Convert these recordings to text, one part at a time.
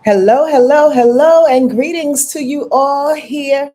Hello, hello, hello, and greetings to you all here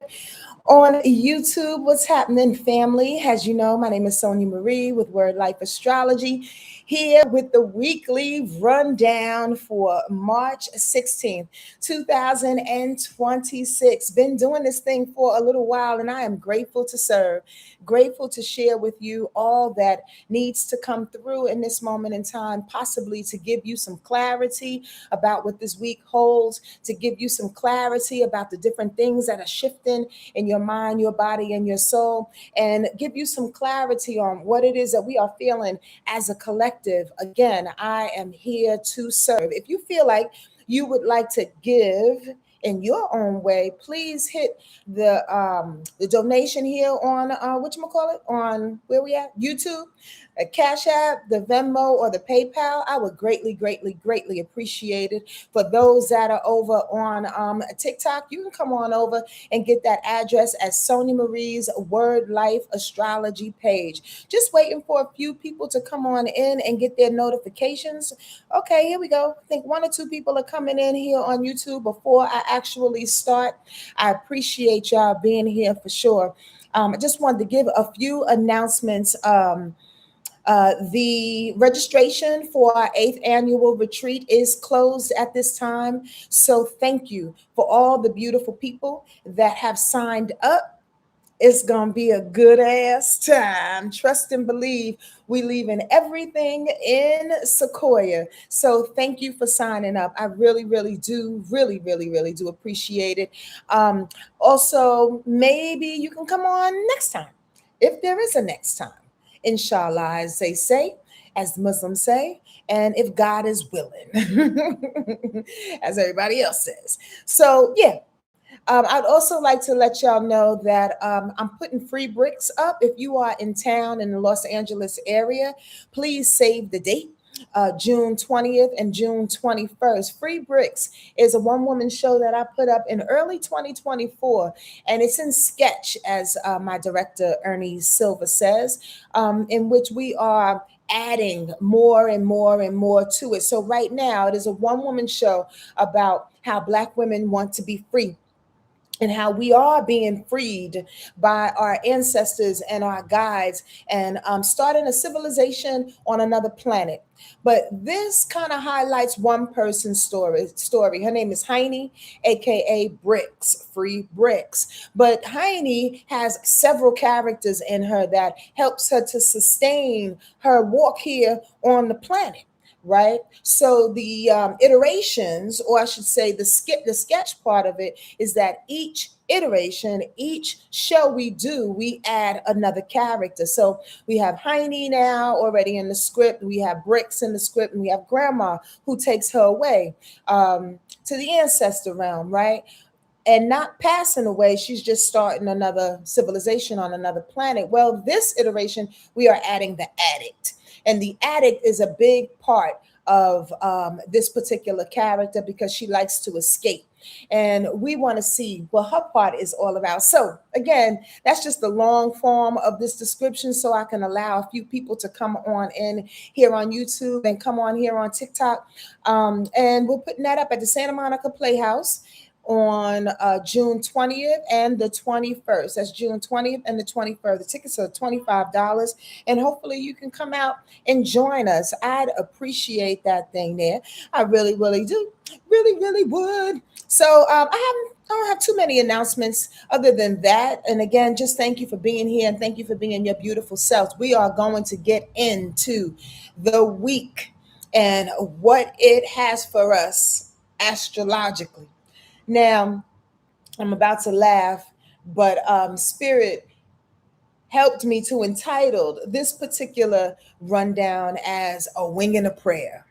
on YouTube. What's happening, family? As you know, my name is SonjaMarie with Wordlife Astrology, here with the weekly rundown for March 16th, 2026. Been doing this thing for a little while, and I am grateful to serve, grateful to share with you all that needs to come through in this moment in time, possibly to give you some clarity about what this week holds, to give you some clarity about the different things that are shifting in your mind, your body, and your soul, and give you some clarity on what it is that we are feeling as a collective. Again, I am here to serve. If you feel like you would like to give in your own way, please hit the donation here on whatchamacallit, on where we at, YouTube, a Cash App, the Venmo, or the PayPal. I would greatly, greatly, greatly appreciate it. For those that are over on TikTok, you can come on over and get that address at Sonja Marie's Word Life Astrology page. Just waiting for a few people to come on in and get their notifications. Okay, here we go. I think one or two people are coming in here on YouTube before I actually start. I appreciate y'all being here for sure. I just wanted to give a few announcements. The registration for our eighth annual retreat is closed at this time. So thank you for all the beautiful people that have signed up. It's going to be a good ass time. Trust and believe we leaving everything in Sequoia. So thank you for signing up. I really, really do, really, really, really do appreciate it. Also, maybe you can come on next time, if there is a next time. Inshallah, as they say, as the Muslims say, and if God is willing, as everybody else says. So, yeah, I'd also like to let y'all know that I'm putting free bricks up. If you are in town in the Los Angeles area, please save the date. June 20th and June 21st. Free Bricks is a one-woman show that I put up in early 2024, and it's in sketch, as my director Ernie Silva says, in which we are adding more and more and more to it. So right now, it is a one-woman show about how Black women want to be free and how we are being freed by our ancestors and our guides, and starting a civilization on another planet. But this kind of highlights one person's story. Her name is Heine, aka Bricks, Free Bricks. But Heine has several characters in her that helps her to sustain her walk here on the planet, right? So the iterations, or I should say the sketch part of it, is that each iteration, each show we do, we add another character. So we have Heine now already in the script, we have Bricks in the script, and we have Grandma who takes her away to the ancestor realm, right? And not passing away, she's just starting another civilization on another planet. Well, this iteration, we are adding the addict. And the addict is a big part of this particular character because she likes to escape. And we want to see what her part is all about. So, again, that's just the long form of this description, so I can allow a few people to come on in here on YouTube and come on here on TikTok. And we're putting that up at the Santa Monica Playhouse on June 20th and the 21st. That's June 20th and the 21st. The tickets are $25, and hopefully you can come out and join us. I'd appreciate that thing there. I really, really do. Really, really would. So I don't have too many announcements other than that. And again, just thank you for being here, and thank you for being your beautiful selves. We are going to get into the week and what it has for us astrologically. Now, I'm about to laugh, but Spirit helped me to entitle this particular rundown as a wing and a prayer,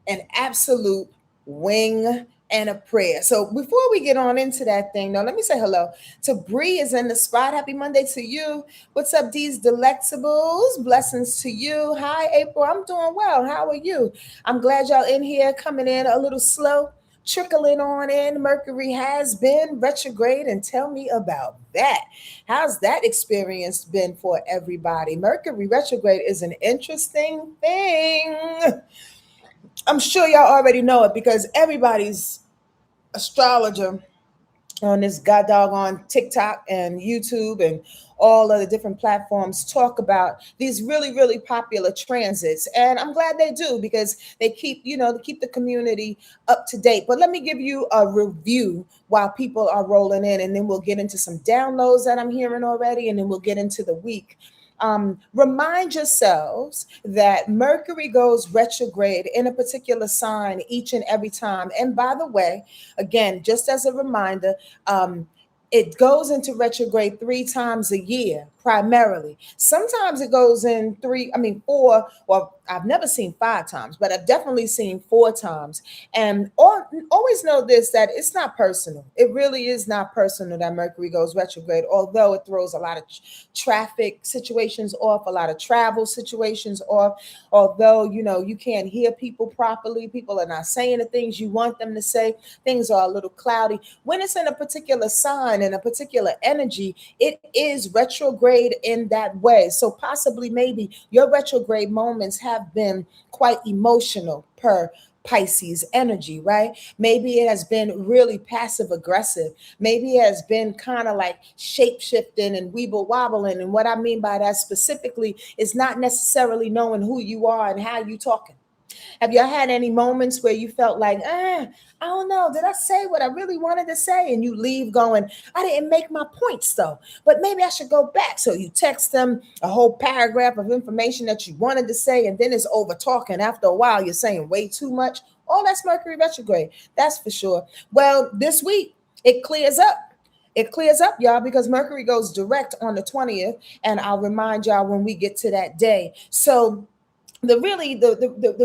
an absolute wing and a prayer. So before we get on into that thing, though, let me say hello to Bree is in the spot. Happy Monday to you. What's up, D's Delectables? Blessings to you. Hi, April. I'm doing well. How are you? I'm glad y'all in here, coming in a little slow, trickling on in. Mercury has been retrograde, and tell me about that. How's that experience been for everybody? Mercury retrograde is an interesting thing. I'm sure y'all already know it because everybody's astrologer on this god dog on TikTok and YouTube and all of the different platforms talk about these really, really popular transits. And I'm glad they do because they keep, they keep the community up to date. But let me give you a review while people are rolling in, and then we'll get into some downloads that I'm hearing already, and then we'll get into the week. Remind yourselves that Mercury goes retrograde in a particular sign each and every time. And by the way, again, just as a reminder, it goes into retrograde 3 times a year, primarily. Sometimes it goes in four. Well, I've never seen 5 times, but I've definitely seen 4 times. And always know this, that it's not personal. It really is not personal that Mercury goes retrograde, although it throws a lot of traffic situations off, a lot of travel situations off. Although, you can't hear people properly. People are not saying the things you want them to say. Things are a little cloudy. When it's in a particular sign, in a particular energy, it is retrograde in that way. So possibly maybe your retrograde moments have been quite emotional per Pisces energy, right? Maybe it has been really passive aggressive. Maybe it has been kind of like shape shifting and weeble wobbling. And what I mean by that specifically is not necessarily knowing who you are and how you talking. Have y'all had any moments where you felt like, I don't know, did I say what I really wanted to say? And you leave going, I didn't make my points though, but maybe I should go back. So you text them a whole paragraph of information that you wanted to say, and then it's over talking. After a while, you're saying way too much. Oh, that's Mercury retrograde. That's for sure. Well, this week, it clears up. It clears up, y'all, because Mercury goes direct on the 20th. And I'll remind y'all when we get to that day. So the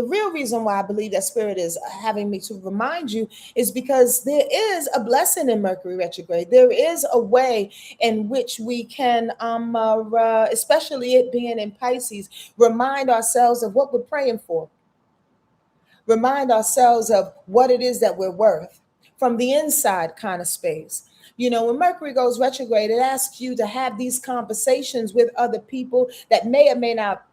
real reason why I believe that Spirit is having me to remind you is because there is a blessing in Mercury retrograde. There is a way in which we can, especially it being in Pisces, remind ourselves of what we're praying for. Remind ourselves of what it is that we're worth from the inside kind of space. When Mercury goes retrograde, it asks you to have these conversations with other people that may or may not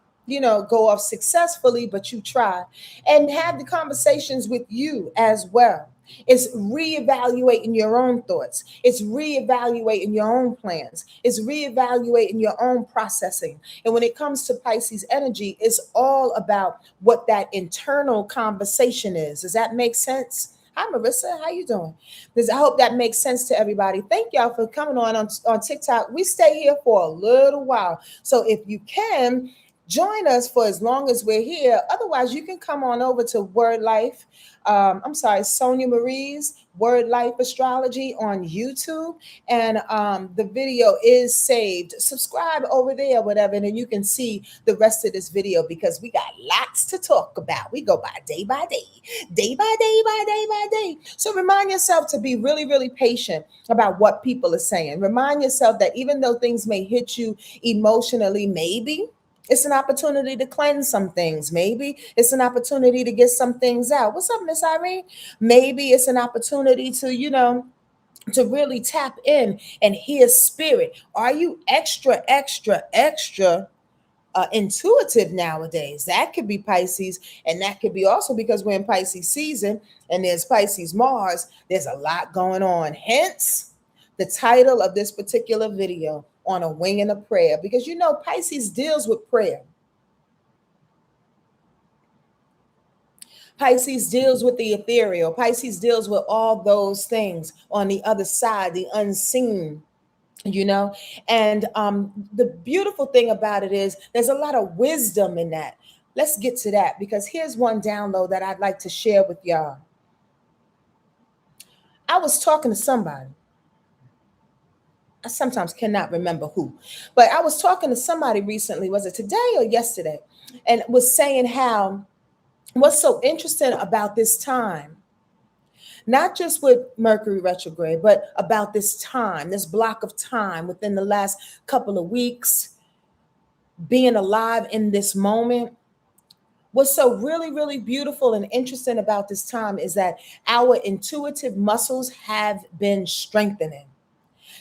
go off successfully, but you try, and have the conversations with you as well. It's reevaluating your own thoughts. It's reevaluating your own plans. It's reevaluating your own processing. And when it comes to Pisces energy, it's all about what that internal conversation is. Does that make sense? Hi, Marissa. How you doing? I hope that makes sense to everybody. Thank y'all for coming on TikTok. We stay here for a little while. So if you can, join us for as long as we're here. Otherwise, you can come on over to Wordlife. Sonja Marie's Wordlife Astrology on YouTube. And the video is saved. Subscribe over there, whatever, and then you can see the rest of this video because we got lots to talk about. We go by day by day, day by day, by day by day. So remind yourself to be really, really patient about what people are saying. Remind yourself that even though things may hit you emotionally, maybe it's an opportunity to cleanse some things. Maybe it's an opportunity to get some things out. What's up, Miss Irene? Maybe it's an opportunity to really tap in and hear spirit. Are you extra, extra, extra intuitive nowadays? That could be Pisces, and that could be also because we're in Pisces season and there's Pisces Mars. There's a lot going on. Hence, the title of this particular video, On a Wing and a Prayer, because Pisces deals with prayer. Pisces deals with the ethereal. Pisces deals with all those things on the other side, the unseen. And the beautiful thing about it is there's a lot of wisdom in that. Let's get to that, because here's one download that I'd like to share with y'all. I was talking to somebody. I sometimes cannot remember who, but I was talking to somebody recently. Was it today or yesterday? And was saying how what's so interesting about this time, not just with Mercury retrograde, but about this time, this block of time within the last couple of weeks, being alive in this moment. What's so really, really beautiful and interesting about this time is that our intuitive muscles have been strengthening.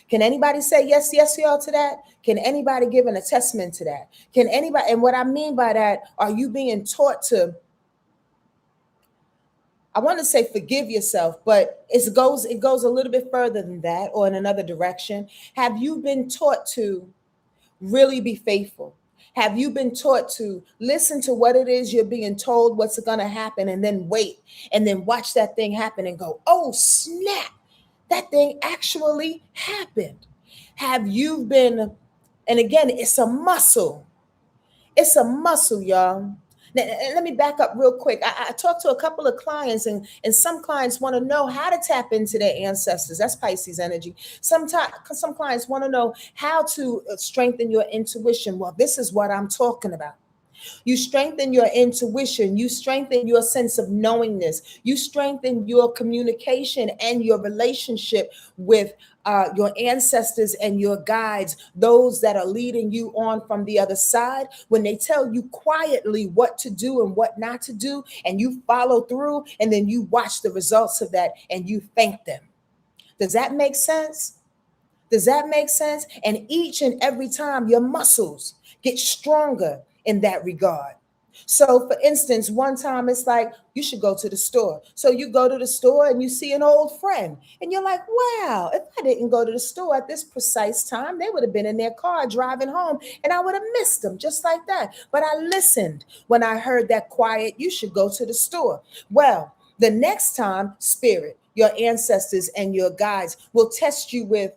Can anybody say yes, y'all, to that? Can anybody give an attestment to that? Can anybody, and what I mean by that, are you being taught to, I want to say forgive yourself, but it goes a little bit further than that, or in another direction. Have you been taught to really be faithful? Have you been taught to listen to what it is you're being told, what's going to happen, and then wait and then watch that thing happen and go, oh, snap, that thing actually happened? Have you been, and again, it's a muscle. It's a muscle, y'all. Now, and let me back up real quick. I talked to a couple of clients, and some clients want to know how to tap into their ancestors. That's Pisces energy. Sometimes some clients want to know how to strengthen your intuition. Well, this is what I'm talking about. You strengthen your intuition. You strengthen your sense of knowingness. You strengthen your communication and your relationship with your ancestors and your guides, those that are leading you on from the other side. When they tell you quietly what to do and what not to do, and you follow through, and then you watch the results of that and you thank them. Does that make sense? Does that make sense? And each and every time your muscles get stronger in that regard. So, for instance, one time it's like you should go to the store. So you go to the store and you see an old friend, and you're like, wow, if I didn't go to the store at this precise time, they would have been in their car driving home and I would have missed them just like that. But I listened when I heard that quiet, you should go to the store. Well, the next time, spirit, your ancestors and your guides will test you with,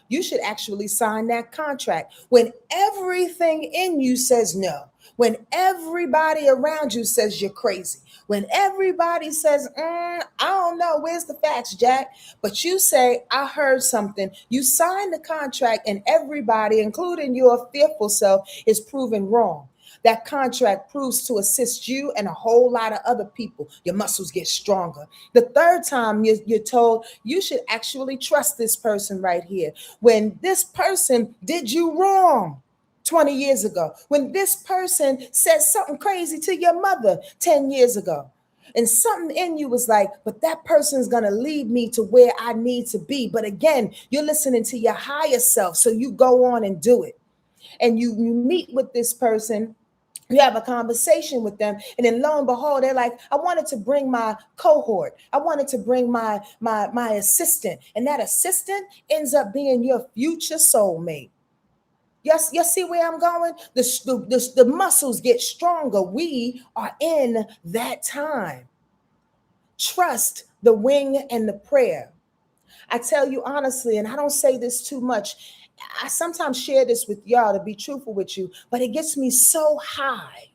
you should actually sign that contract. When everything in you says no, when everybody around you says you're crazy, when everybody says, I don't know, where's the facts, Jack? But you say, I heard something. You sign the contract, and everybody, including your fearful self, is proven wrong. That contract proves to assist you and a whole lot of other people. Your muscles get stronger. The third time you're told you should actually trust this person right here. When this person did you wrong 20 years ago, when this person said something crazy to your mother 10 years ago, and something in you was like, but that person's going to lead me to where I need to be. But again, you're listening to your higher self. So you go on and do it. And you meet with this person, you have a conversation with them, and then lo and behold, they're like, I wanted to bring my cohort, I wanted to bring my assistant, and that assistant ends up being your future soulmate. Yes, you see where I'm going? The muscles get stronger. We are in that time. Trust the wing and the prayer. I tell you honestly, and I don't say this too much, I sometimes share this with y'all to be truthful with you, but it gets me so high,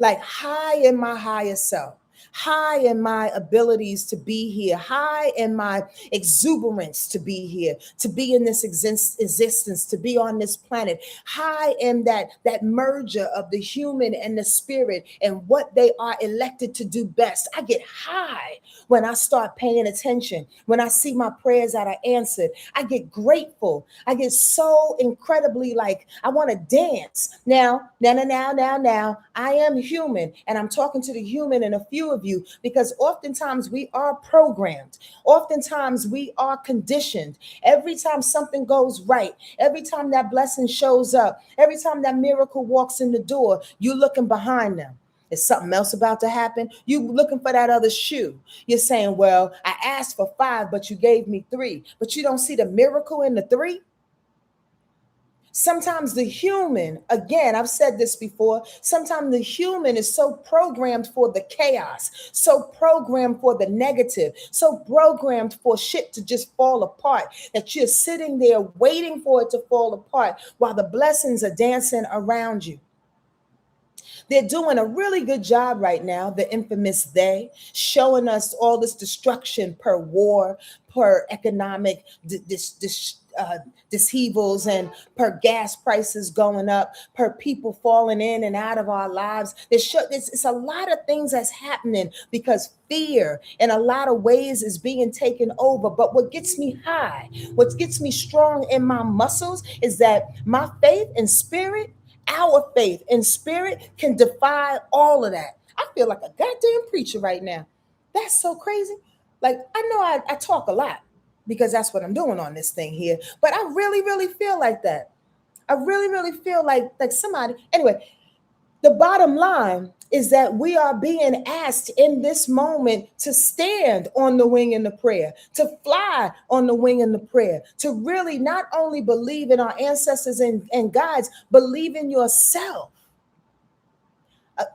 like high in my higher self, high in my abilities to be here, high in my exuberance to be here, to be in this existence, to be on this planet, high in that merger of the human and the spirit and what they are elected to do best. I get high when I start paying attention, when I see my prayers that are answered. I get grateful. I get so incredibly like I want to dance. Now, I am human, and I'm talking to the human in a few of you, because oftentimes we are programmed. Oftentimes we are conditioned. Every time something goes right, every time that blessing shows up, every time that miracle walks in the door, you're looking behind them. Is something else about to happen? You looking for that other shoe. You're saying, well, I asked for 5, but you gave me 3. But you don't see the miracle in the 3? Sometimes the human, again, I've said this before, sometimes the human is so programmed for the chaos, so programmed for the negative, so programmed for shit to just fall apart, that you're sitting there waiting for it to fall apart while the blessings are dancing around you. They're doing a really good job right now, the infamous they, showing us all this destruction per war, per economic disheavels, and per gas prices going up, per people falling in and out of our lives. It's a lot of things that's happening because fear in a lot of ways is being taken over. But what gets me high, what gets me strong in my muscles is that my faith and spirit, our faith and spirit can defy all of that. I feel like a goddamn preacher right now. That's so crazy. Like, I know I talk a lot because that's what I'm doing on this thing here, but I really, really feel like that. I really, really feel like somebody. Anyway, The bottom line is that we are being asked in this moment to stand on the wing in the prayer, to fly on the wing in the prayer, to really not only believe in our ancestors and guides, believe in yourself. I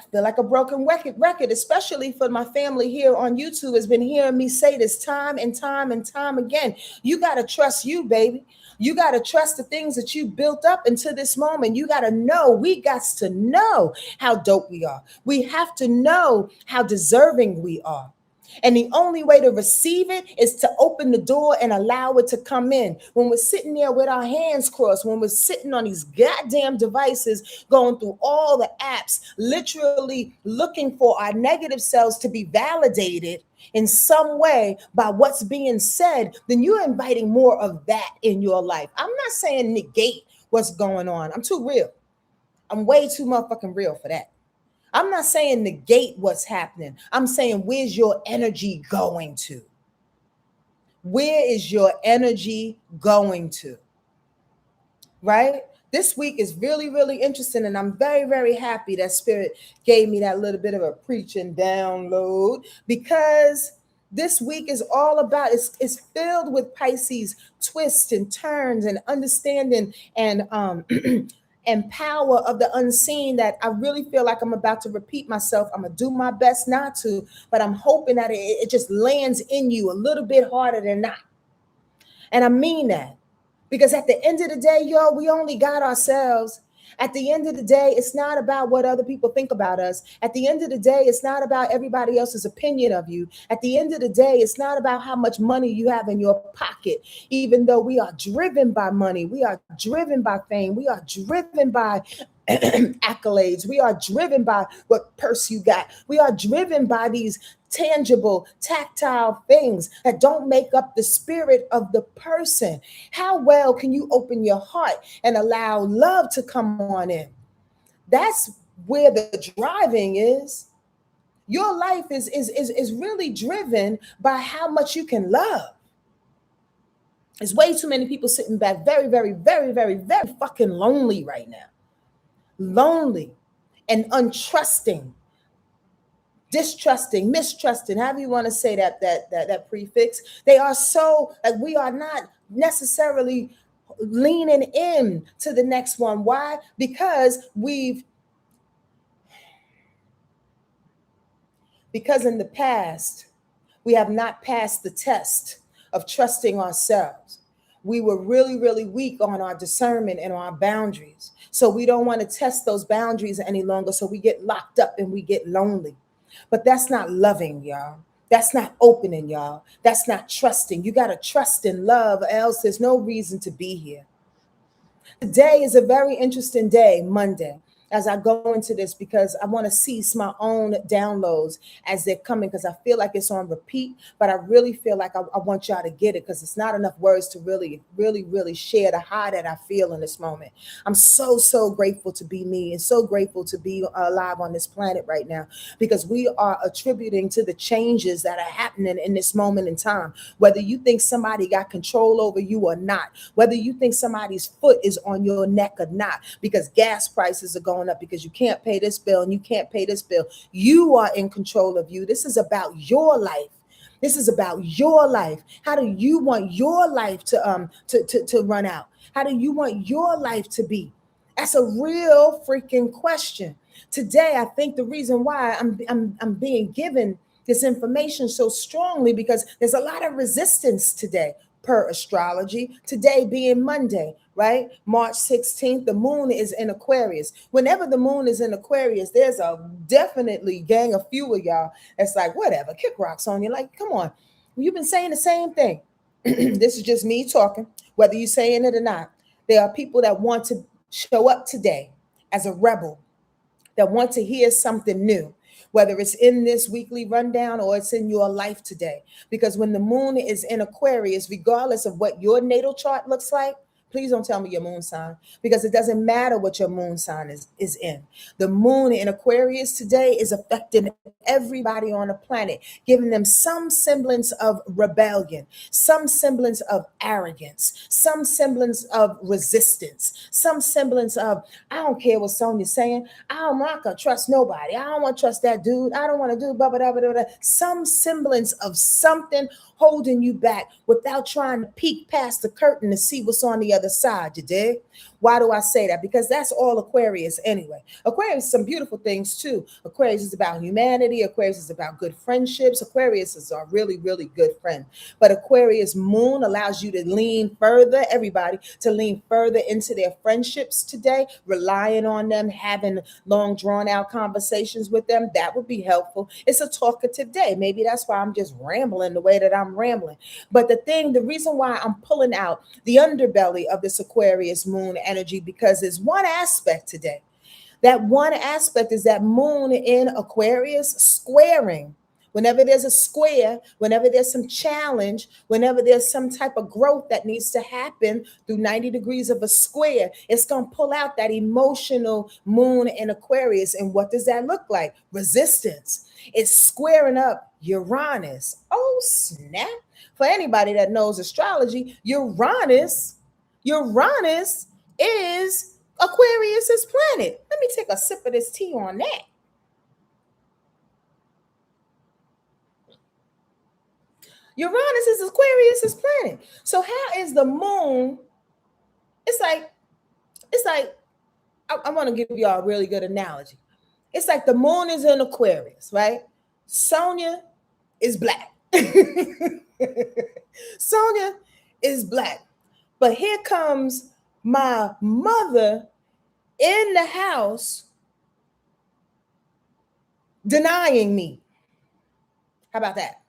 feel like a broken record, especially for my family here on YouTube has been hearing me say this time and time and time again. You got to trust you, baby. You got to trust the things that you built up into this moment. You got to know, we got to know how dope we are. We have to know how deserving we are. And the only way to receive it is to open the door and allow it to come in. When we're sitting there with our hands crossed, when we're sitting on these goddamn devices, going through all the apps, literally looking for our negative selves to be validated in some way by what's being said, then you're inviting more of that in your life. I'm not saying negate what's going on. I'm too real. I'm way too motherfucking real for that. I'm not saying negate what's happening. I'm saying, where's your energy going to? Where is your energy going to? Right? This week is really, really interesting. And I'm very, very happy that Spirit gave me that little bit of a preaching download, because this week is all about, it's filled with Pisces twists and turns and understanding and and power of the unseen, that I really feel like I'm about to repeat myself. I'm going to do my best not to, but I'm hoping that it just lands in you a little bit harder than not. And I mean that, because at the end of the day, y'all, we only got ourselves. At the end of the day, it's not about what other people think about us. At the end of the day, it's not about everybody else's opinion of you. At the end of the day, it's not about how much money you have in your pocket. Even though we are driven by money, we are driven by fame, we are driven by accolades, we are driven by what purse you got, we are driven by these tangible, tactile things that don't make up the spirit of the person. How well can you open your heart and allow love to come on in? That's where the driving is. Your life is really driven by how much you can love. There's way too many people sitting back very, very, very, very, very fucking lonely right now. Lonely and untrusting, distrusting, mistrusting, however you want to say that prefix. They are so, like, we are not necessarily leaning in to the next one. Why? Because in the past, we have not passed the test of trusting ourselves. We were really, really weak on our discernment and our boundaries. So we don't want to test those boundaries any longer. So we get locked up and we get lonely. But that's not loving, y'all. That's not opening, y'all. That's not trusting. You got to trust in love, or else there's no reason to be here. Today is a very interesting day, Monday, as I go into this, because I want to cease my own downloads as they're coming, because I feel like it's on repeat, but I really feel like I want y'all to get it, because it's not enough words to really, really, really share the high that I feel in this moment. I'm so, so grateful to be me, and so grateful to be alive on this planet right now, because we are attributing to the changes that are happening in this moment in time. Whether you think somebody got control over you or not, whether you think somebody's foot is on your neck or not, because gas prices are going up, because you can't pay this bill and you can't pay this bill. You are in control of you. This is about your life. This is about your life. How do you want your life to run out? How do you want your life to be? That's a real freaking question. Today, I think the reason why I'm being given this information so strongly, because there's a lot of resistance today per astrology. Today being Monday, right? March 16th, the moon is in Aquarius. Whenever the moon is in Aquarius, there's a definitely gang of few of y'all that's like, whatever, kick rocks on you. Like, come on. You've been saying the same thing. This is just me talking, whether you're saying it or not. There are people that want to show up today as a rebel, that want to hear something new, whether it's in this weekly rundown or it's in your life today. Because when the moon is in Aquarius, regardless of what your natal chart looks like, Please don't tell me your moon sign, because it doesn't matter what your moon sign is in. The moon in Aquarius today is affecting everybody on the planet, giving them some semblance of rebellion, some semblance of arrogance, some semblance of resistance, some semblance of, I don't care what Sonja's saying. I'm not gonna trust nobody. I don't want to trust that dude. I don't want to do blah, blah, blah, blah, blah. Some semblance of something holding you back without trying to peek past the curtain to see what's on the other side. You dig? Why do I say that? Because that's all Aquarius anyway. Aquarius is some beautiful things too. Aquarius is about humanity. Aquarius is about good friendships. Aquarius is a really, really good friend. But Aquarius moon allows you to lean further, everybody, to lean further into their friendships today, relying on them, having long drawn out conversations with them. That would be helpful. It's a talkative day. Maybe that's why I'm just rambling the way that I'm rambling. But the reason why I'm pulling out the underbelly of this Aquarius moon energy, because there's one aspect today. That one aspect is that moon in Aquarius squaring. Whenever there's a square, whenever there's some challenge, whenever there's some type of growth that needs to happen through 90 degrees of a square, it's going to pull out that emotional moon in Aquarius. And what does that look like? Resistance. It's squaring up Uranus. Oh, snap. For anybody that knows astrology, Uranus is Aquarius's planet. Let me take a sip of this tea on that. Uranus is Aquarius's planet. So how is the moon? It's like I want to give y'all a really good analogy. It's like the moon is in Aquarius, right? Sonja is black. Sonja is black. But here comes my mother in the house denying me. How about that?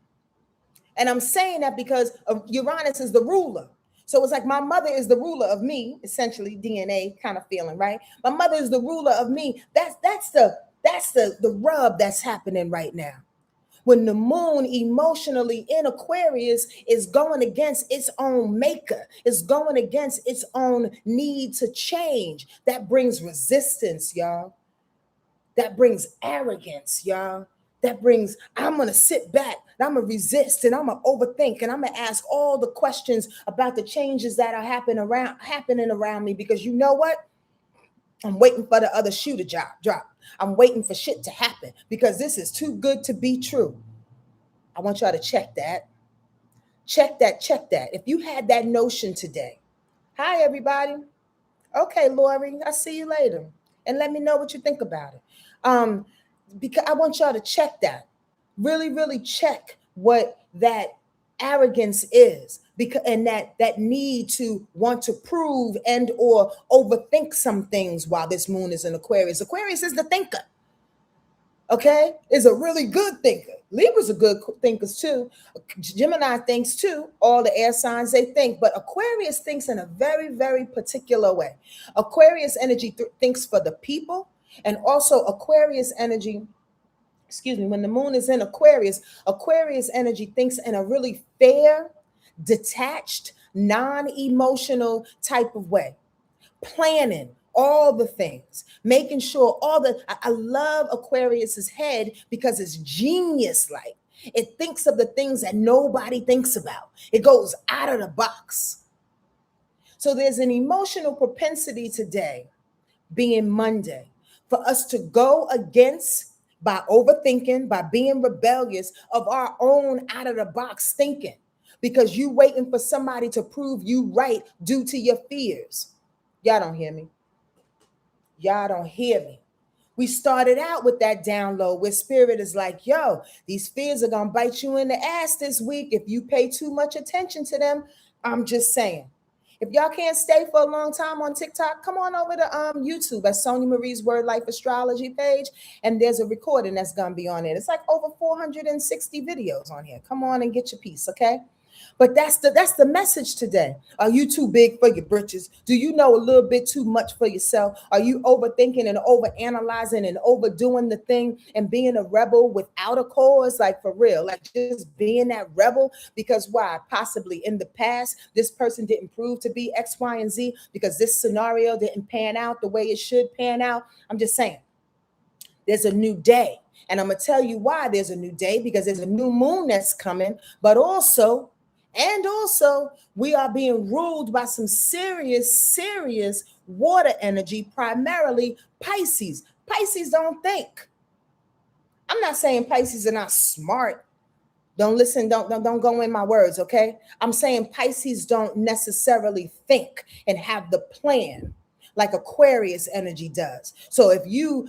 And I'm saying that because Uranus is the ruler. So it's like my mother is the ruler of me, essentially DNA kind of feeling, right? My mother is the ruler of me. That's the rub that's happening right now. When the moon emotionally in Aquarius is going against its own maker, is going against its own need to change, that brings resistance, y'all. That brings arrogance, y'all. That brings, I'm going to sit back, and I'm going to resist, and I'm going to overthink, and I'm going to ask all the questions about the changes that are happening around me, because you know what? I'm waiting for the other shoe to drop. I'm waiting for shit to happen because this is too good to be true. I want y'all to check that. Check that. If you had that notion today. Hi, everybody. Okay, Lori, I'll see you later. And let me know what you think about it. Because I want y'all to check that. Really, really check what that arrogance is, because and that need to want to prove and or overthink some things while this moon is in Aquarius. Aquarius is the thinker. Okay, is a really good thinker. Libra's are good thinkers too. Gemini thinks too. All the air signs, they think, but Aquarius thinks in a very, very particular way. Aquarius energy thinks for the people, and also Aquarius energy, when the moon is in Aquarius, Aquarius energy thinks in a really fair, detached, non-emotional type of way. Planning all the things, making sure I love Aquarius's head because it's genius-like. It thinks of the things that nobody thinks about. It goes out of the box. So there's an emotional propensity today, being Monday, for us to go against, by overthinking, by being rebellious, of our own out of the box thinking, because you waiting for somebody to prove you right due to your fears. Y'all don't hear me. Y'all don't hear me. We started out with that download where spirit is like, yo, these fears are going to bite you in the ass this week if you pay too much attention to them. I'm just saying. If y'all can't stay for a long time on TikTok, come on over to YouTube at Sonja Marie's Wordlife Astrology page, and there's a recording that's going to be on it. It's like over 460 videos on here. Come on and get your piece, okay? But that's the message today. Are you too big for your britches? Do you know a little bit too much for yourself? Are you overthinking and overanalyzing and overdoing the thing and being a rebel without a cause? Like for real, like just being that rebel because why? Possibly in the past, this person didn't prove to be X, Y, and Z because this scenario didn't pan out the way it should pan out. I'm just saying, there's a new day. And I'm going to tell you why there's a new day, because there's a new moon that's coming, but also we are being ruled by some serious water energy, primarily Pisces. Pisces don't think. I'm not saying Pisces are not smart. Don't listen, don't go in my words, okay? I'm saying Pisces don't necessarily think and have the plan like Aquarius energy does. So if you,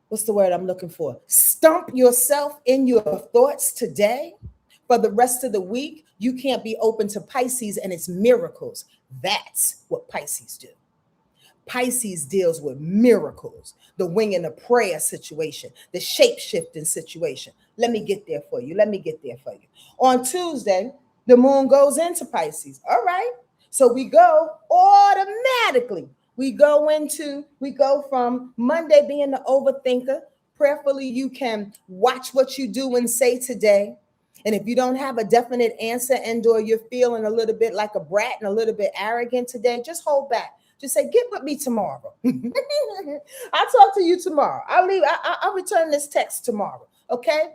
what's the word I'm looking for? Stump yourself in your thoughts today, for the rest of the week, you can't be open to Pisces and its miracles. That's what Pisces do. Pisces deals with miracles, the wing and the prayer situation, the shape-shifting situation. Let me get there for you. On Tuesday, the moon goes into Pisces. All right. So we go automatically. We go from Monday being the overthinker. Prayerfully, you can watch what you do and say today. And if you don't have a definite answer and or you're feeling a little bit like a brat and a little bit arrogant today, just hold back. Just say, get with me tomorrow. I'll talk to you tomorrow. I'll return this text tomorrow. Okay?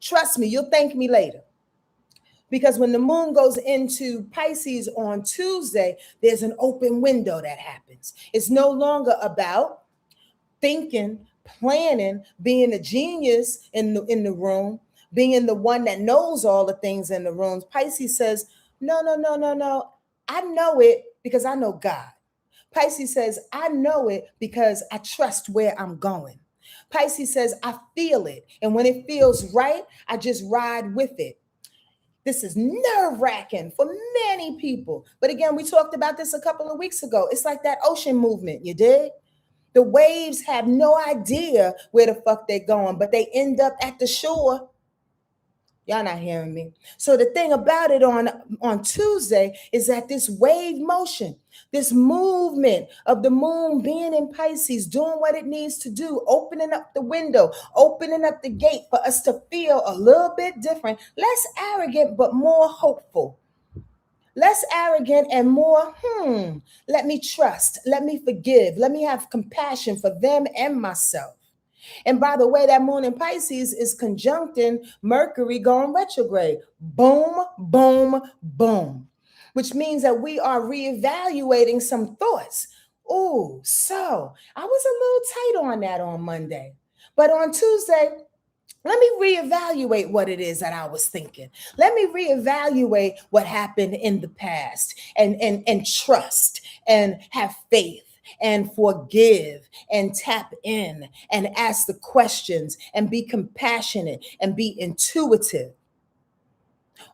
Trust me, you'll thank me later. Because when the moon goes into Pisces on Tuesday, there's an open window that happens. It's no longer about thinking, planning, being a genius in the room, being the one that knows all the things in the rooms. Pisces says, no. I know it because I know God. Pisces says, I know it because I trust where I'm going. Pisces says, I feel it. And when it feels right, I just ride with it. This is nerve-wracking for many people. But again, we talked about this a couple of weeks ago. It's like that ocean movement, you dig? The waves have no idea where the fuck they're going, but they end up at the shore. Y'all not hearing me. So the thing about it on Tuesday is that this wave motion, this movement of the moon being in Pisces, doing what it needs to do, opening up the window, opening up the gate for us to feel a little bit different, less arrogant, but more hopeful. Less arrogant and more, let me trust, let me forgive, let me have compassion for them and myself. And by the way, that moon in Pisces is conjuncting Mercury going retrograde. Boom, boom, boom. Which means that we are reevaluating some thoughts. Ooh, so I was a little tight on that on Monday. But on Tuesday, let me reevaluate what it is that I was thinking. Let me reevaluate what happened in the past and trust and have faith and forgive and tap in and ask the questions and be compassionate and be intuitive.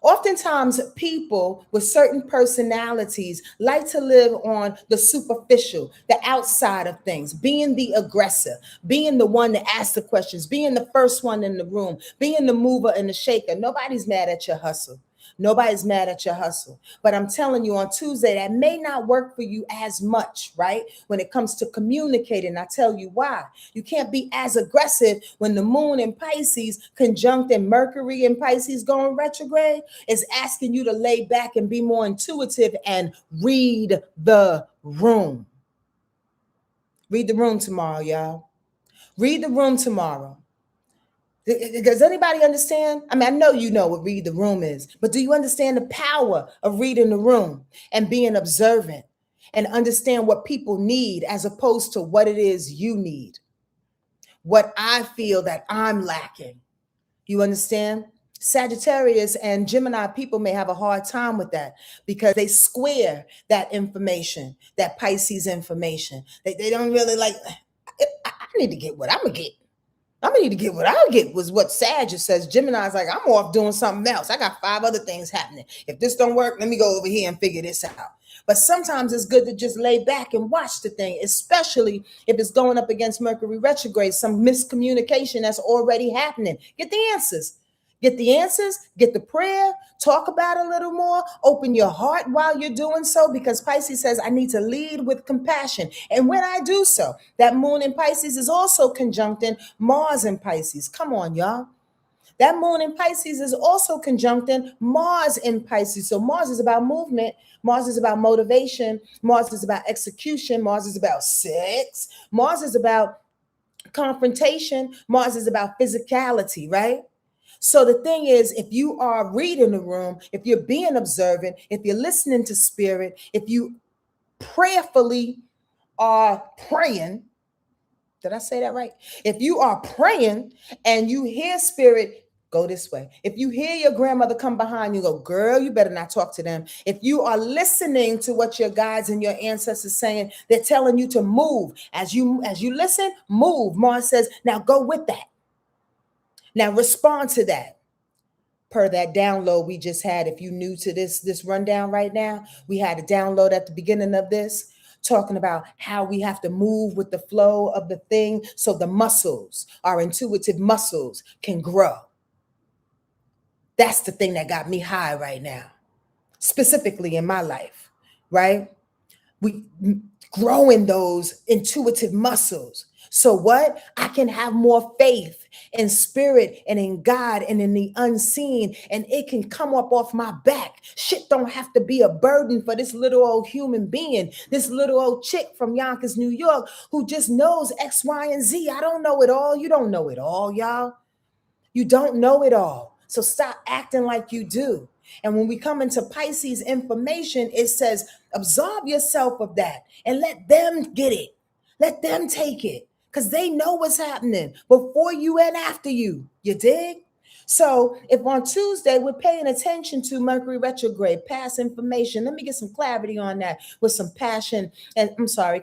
Oftentimes, people with certain personalities like to live on the superficial, the outside of things, being the aggressor, being the one that asks the questions, being the first one in the room, being the mover and the shaker. Nobody's mad at your hustle. Nobody's mad at your hustle. But I'm telling you, on Tuesday, that may not work for you as much, right? When it comes to communicating, I tell you why. You can't be as aggressive when the moon in Pisces conjunct and Mercury in Pisces going retrograde. Is asking you to lay back and be more intuitive and read the room. Read the room tomorrow, y'all. Read the room tomorrow. Does anybody understand? I mean, I know you know what read the room is, but do you understand the power of reading the room and being observant and understand what people need as opposed to what it is you need? What I feel that I'm lacking. You understand? Sagittarius and Gemini people may have a hard time with that because they square that information, that Pisces information. They don't really like, I need to get what I'm going to get. I'm gonna need to get what I get was what Sag says. Gemini's like, I'm off doing something else. I got 5 other things happening. If this don't work, let me go over here and figure this out. But sometimes it's good to just lay back and watch the thing, especially if it's going up against Mercury retrograde, some miscommunication that's already happening. Get the answers. Get the answers, get the prayer, talk about it a little more, open your heart while you're doing so, because Pisces says, I need to lead with compassion. And when I do so, that moon in Pisces is also conjuncting Mars in Pisces. Come on, y'all. That moon in Pisces is also conjuncting Mars in Pisces. So Mars is about movement. Mars is about motivation. Mars is about execution. Mars is about sex. Mars is about confrontation. Mars is about physicality, right? So the thing is, if you are reading the room, if you're being observant, if you're listening to spirit, if you prayerfully are praying, did I say that right? If you are praying and you hear spirit, go this way. If you hear your grandmother come behind you, go, girl, you better not talk to them. If you are listening to what your guides and your ancestors saying, they're telling you to move. As you listen, move. Mars says, now go with that. Now respond to that. Per that download we just had. If you new to this rundown right now, we had a download at the beginning of this talking about how we have to move with the flow of the thing so the muscles, our intuitive muscles, can grow. That's the thing that got me high right now, specifically in my life, right? We growing those intuitive muscles. So what? I can have more faith in spirit and in God and in the unseen, and it can come up off my back. Shit don't have to be a burden for this little old human being, this little old chick from Yonkers, New York, who just knows X, Y, and Z. I don't know it all. You don't know it all, y'all. You don't know it all. So stop acting like you do. And when we come into Pisces information, it says, absolve yourself of that and let them get it. Let them take it because they know what's happening before you and after you. You dig? So if on Tuesday we're paying attention to Mercury retrograde, past information, let me get some clarity on that with some passion and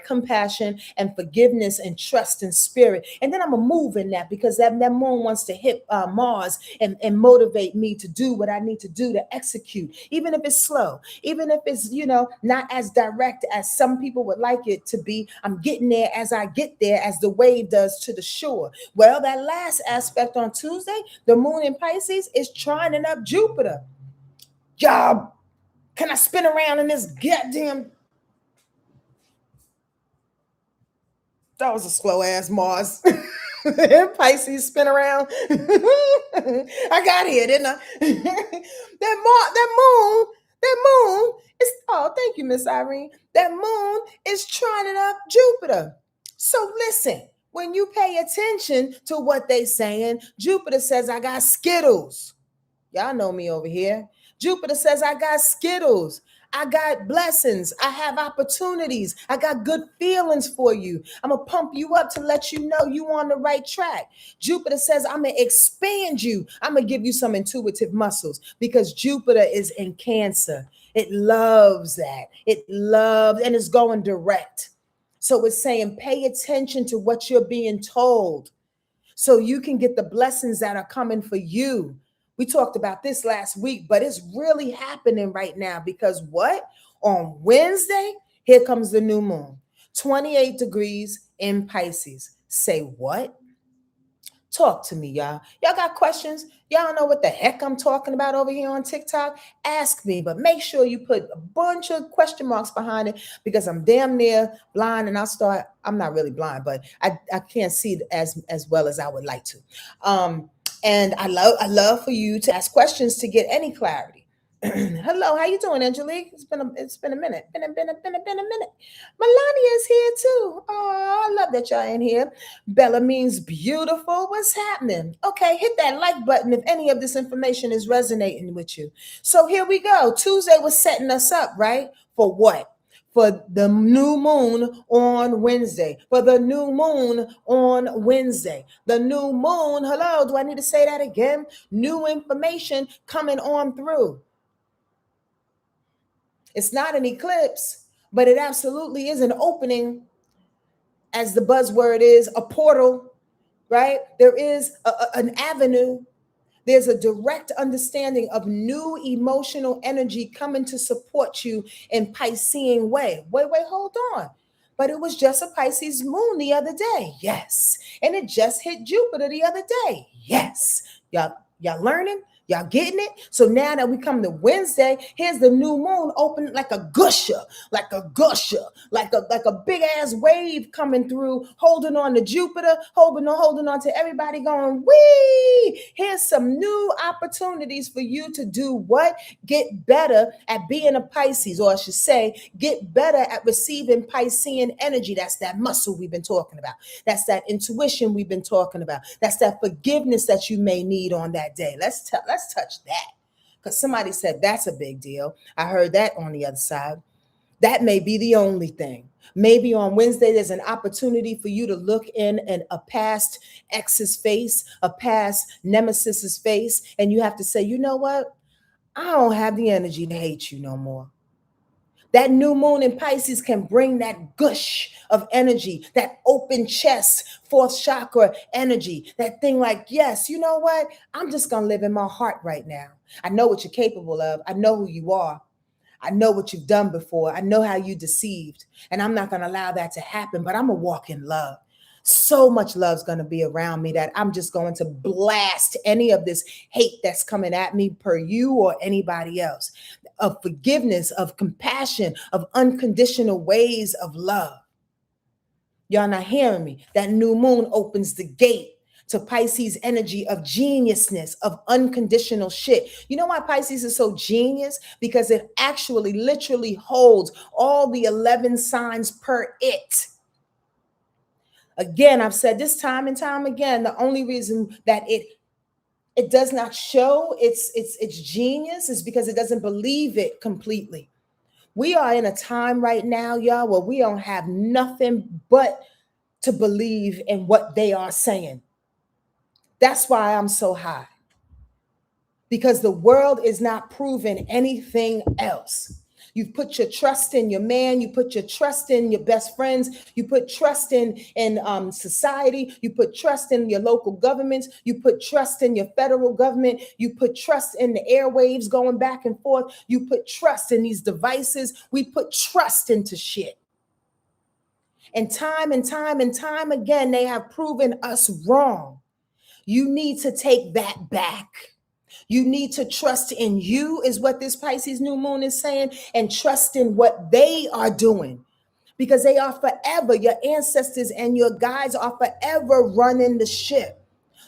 compassion and forgiveness and trust and spirit. And then I'm going to move in that because that moon wants to hit Mars and motivate me to do what I need to do to execute, even if it's slow, even if it's, not as direct as some people would like it to be. I'm getting there as I get there, as the wave does to the shore. Well, that last aspect on Tuesday, the moon in Pisces is trining up Jupiter. Y'all, can I spin around in this goddamn? That was a slow ass Mars. Pisces spin around. I got here, didn't I? that moon is, oh, thank you, Miss Irene. That moon is trining up Jupiter. So listen, when you pay attention to what they saying, Jupiter says, I got Skittles. Y'all know me over here. Jupiter says, I got Skittles. I got blessings. I have opportunities. I got good feelings for you. I'm going to pump you up to let you know you on the right track. Jupiter says, I'm going to expand you. I'm going to give you some intuitive muscles because Jupiter is in Cancer. It loves that. It loves, and it's going direct. So it's saying, pay attention to what you're being told so you can get the blessings that are coming for you. We talked about this last week, but it's really happening right now because what? On Wednesday, here comes the new moon, 28 degrees in Pisces. Say what? Talk to me, y'all. Y'all got questions? Y'all know what the heck I'm talking about over here on TikTok? Ask me, but make sure you put a bunch of question marks behind it because I'm damn near blind and I'm not really blind, but I can't see as well as I would like to. And I love for you to ask questions to get any clarity. Hello, how you doing, Angelique? It's been a minute. Been a minute. Melania is here too. Oh, I love that y'all in here. Bella means beautiful. What's happening? Okay, hit that like button if any of this information is resonating with you. So here we go. Tuesday was setting us up, right? For what? For the new moon on Wednesday. For the new moon on Wednesday. The new moon, hello, do I need to say that again? New information coming on through. It's not an eclipse, but it absolutely is an opening, as the buzzword is, a portal, right? There is an avenue. There's a direct understanding of new emotional energy coming to support you in Piscean way. Wait, hold on. But it was just a Pisces moon the other day. Yes. And it just hit Jupiter the other day. Yes. Y'all Y'all learning? Y'all getting it? So now that we come to Wednesday, here's the new moon open like a gusher, like a big ass wave coming through, holding on to Jupiter, holding on to everybody going, wee! Here's some new opportunities for you to do what? Get better at being a Pisces, or I should say, get better at receiving Piscean energy. That's that muscle we've been talking about. That's that intuition we've been talking about. That's that forgiveness that you may need on that day. Let's touch that. Because somebody said that's a big deal. I heard that on the other side. That may be the only thing. Maybe on Wednesday, there's an opportunity for you to look in a past ex's face, a past nemesis's face, and you have to say, you know what? I don't have the energy to hate you no more. That new moon in Pisces can bring that gush of energy, that open chest, fourth chakra energy, that thing like, yes, you know what? I'm just going to live in my heart right now. I know what you're capable of. I know who you are. I know what you've done before. I know how you deceived. And I'm not going to allow that to happen, but I'm going to walk in love. So much love's going to be around me that I'm just going to blast any of this hate that's coming at me per you or anybody else. Of forgiveness, of compassion, of unconditional ways of love. Y'all not hearing me? That new moon opens the gate to Pisces energy of geniusness, of unconditional shit. You know why Pisces is so genius? Because it actually literally holds all the 11 signs per it. Again, I've said this time and time again, the only reason that it does not show its genius is because it doesn't believe it completely. We are in a time right now, y'all, where we don't have nothing but to believe in what they are saying. That's why I'm so high. Because the world is not proving anything else. You've put your trust in your man. You put your trust in your best friends. You put trust in society. You put trust in your local governments. You put trust in your federal government. You put trust in the airwaves going back and forth. You put trust in these devices. We put trust into shit. And time again, they have proven us wrong. You need to take that back. You need to trust in you, is what this Pisces new moon is saying, and trust in what they are doing, because they are forever. Your ancestors and your guides are forever running the ship.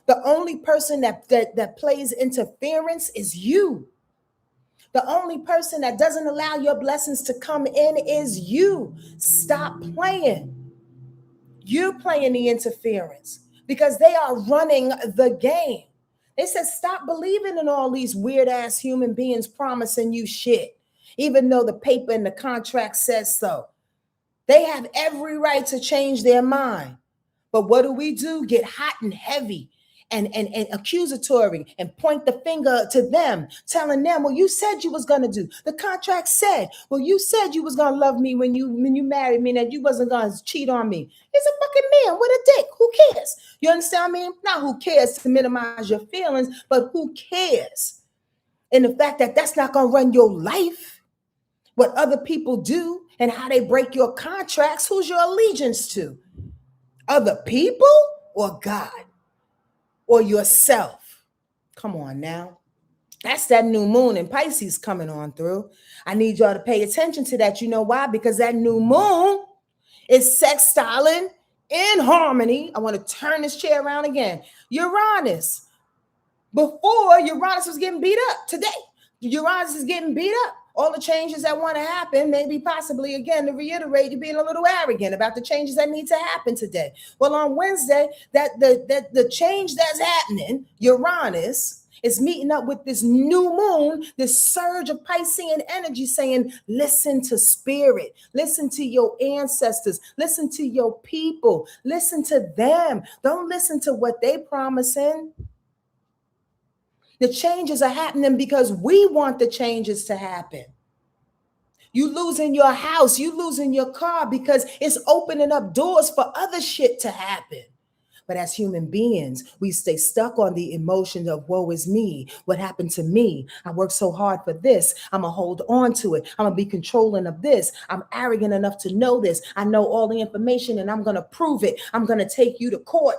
The only person that plays interference is you. The only person that doesn't allow your blessings to come in is you. Stop playing. You're playing the interference because they are running the game. They said, stop believing in all these weird ass human beings promising you shit, even though the paper and the contract says so. They have every right to change their mind. But what do? Get hot and heavy and accusatory and point the finger to them, telling them, well, you said you was going to do. The contract said, well, you said you was going to love me when you married me, and that you wasn't going to cheat on me. He's a fucking man with a dick. Who cares? You understand me? Not who cares to minimize your feelings, but who cares? And the fact that that's not going to run your life, what other people do and how they break your contracts, who's your allegiance to? Other people or God or yourself? Come on now. That's that new moon in Pisces coming on through. I need y'all to pay attention to that. You know why? Because that new moon is sextiling in harmony. I want to turn this chair around again. Uranus. Before, Uranus was getting beat up. Today, Uranus is getting beat up. All the changes that want to happen, maybe possibly, again, to reiterate, you're being a little arrogant about the changes that need to happen today. Well, on Wednesday, the change that's happening, Uranus, is meeting up with this new moon, this surge of Piscean energy saying, listen to spirit, listen to your ancestors, listen to your people, listen to them. Don't listen to what they promising. The changes are happening because we want the changes to happen. You losing your house, you losing your car because it's opening up doors for other shit to happen. But as human beings, we stay stuck on the emotion of woe is me. What happened to me? I worked so hard for this. I'm going to hold on to it. I'm going to be controlling of this. I'm arrogant enough to know this. I know all the information and I'm going to prove it. I'm going to take you to court.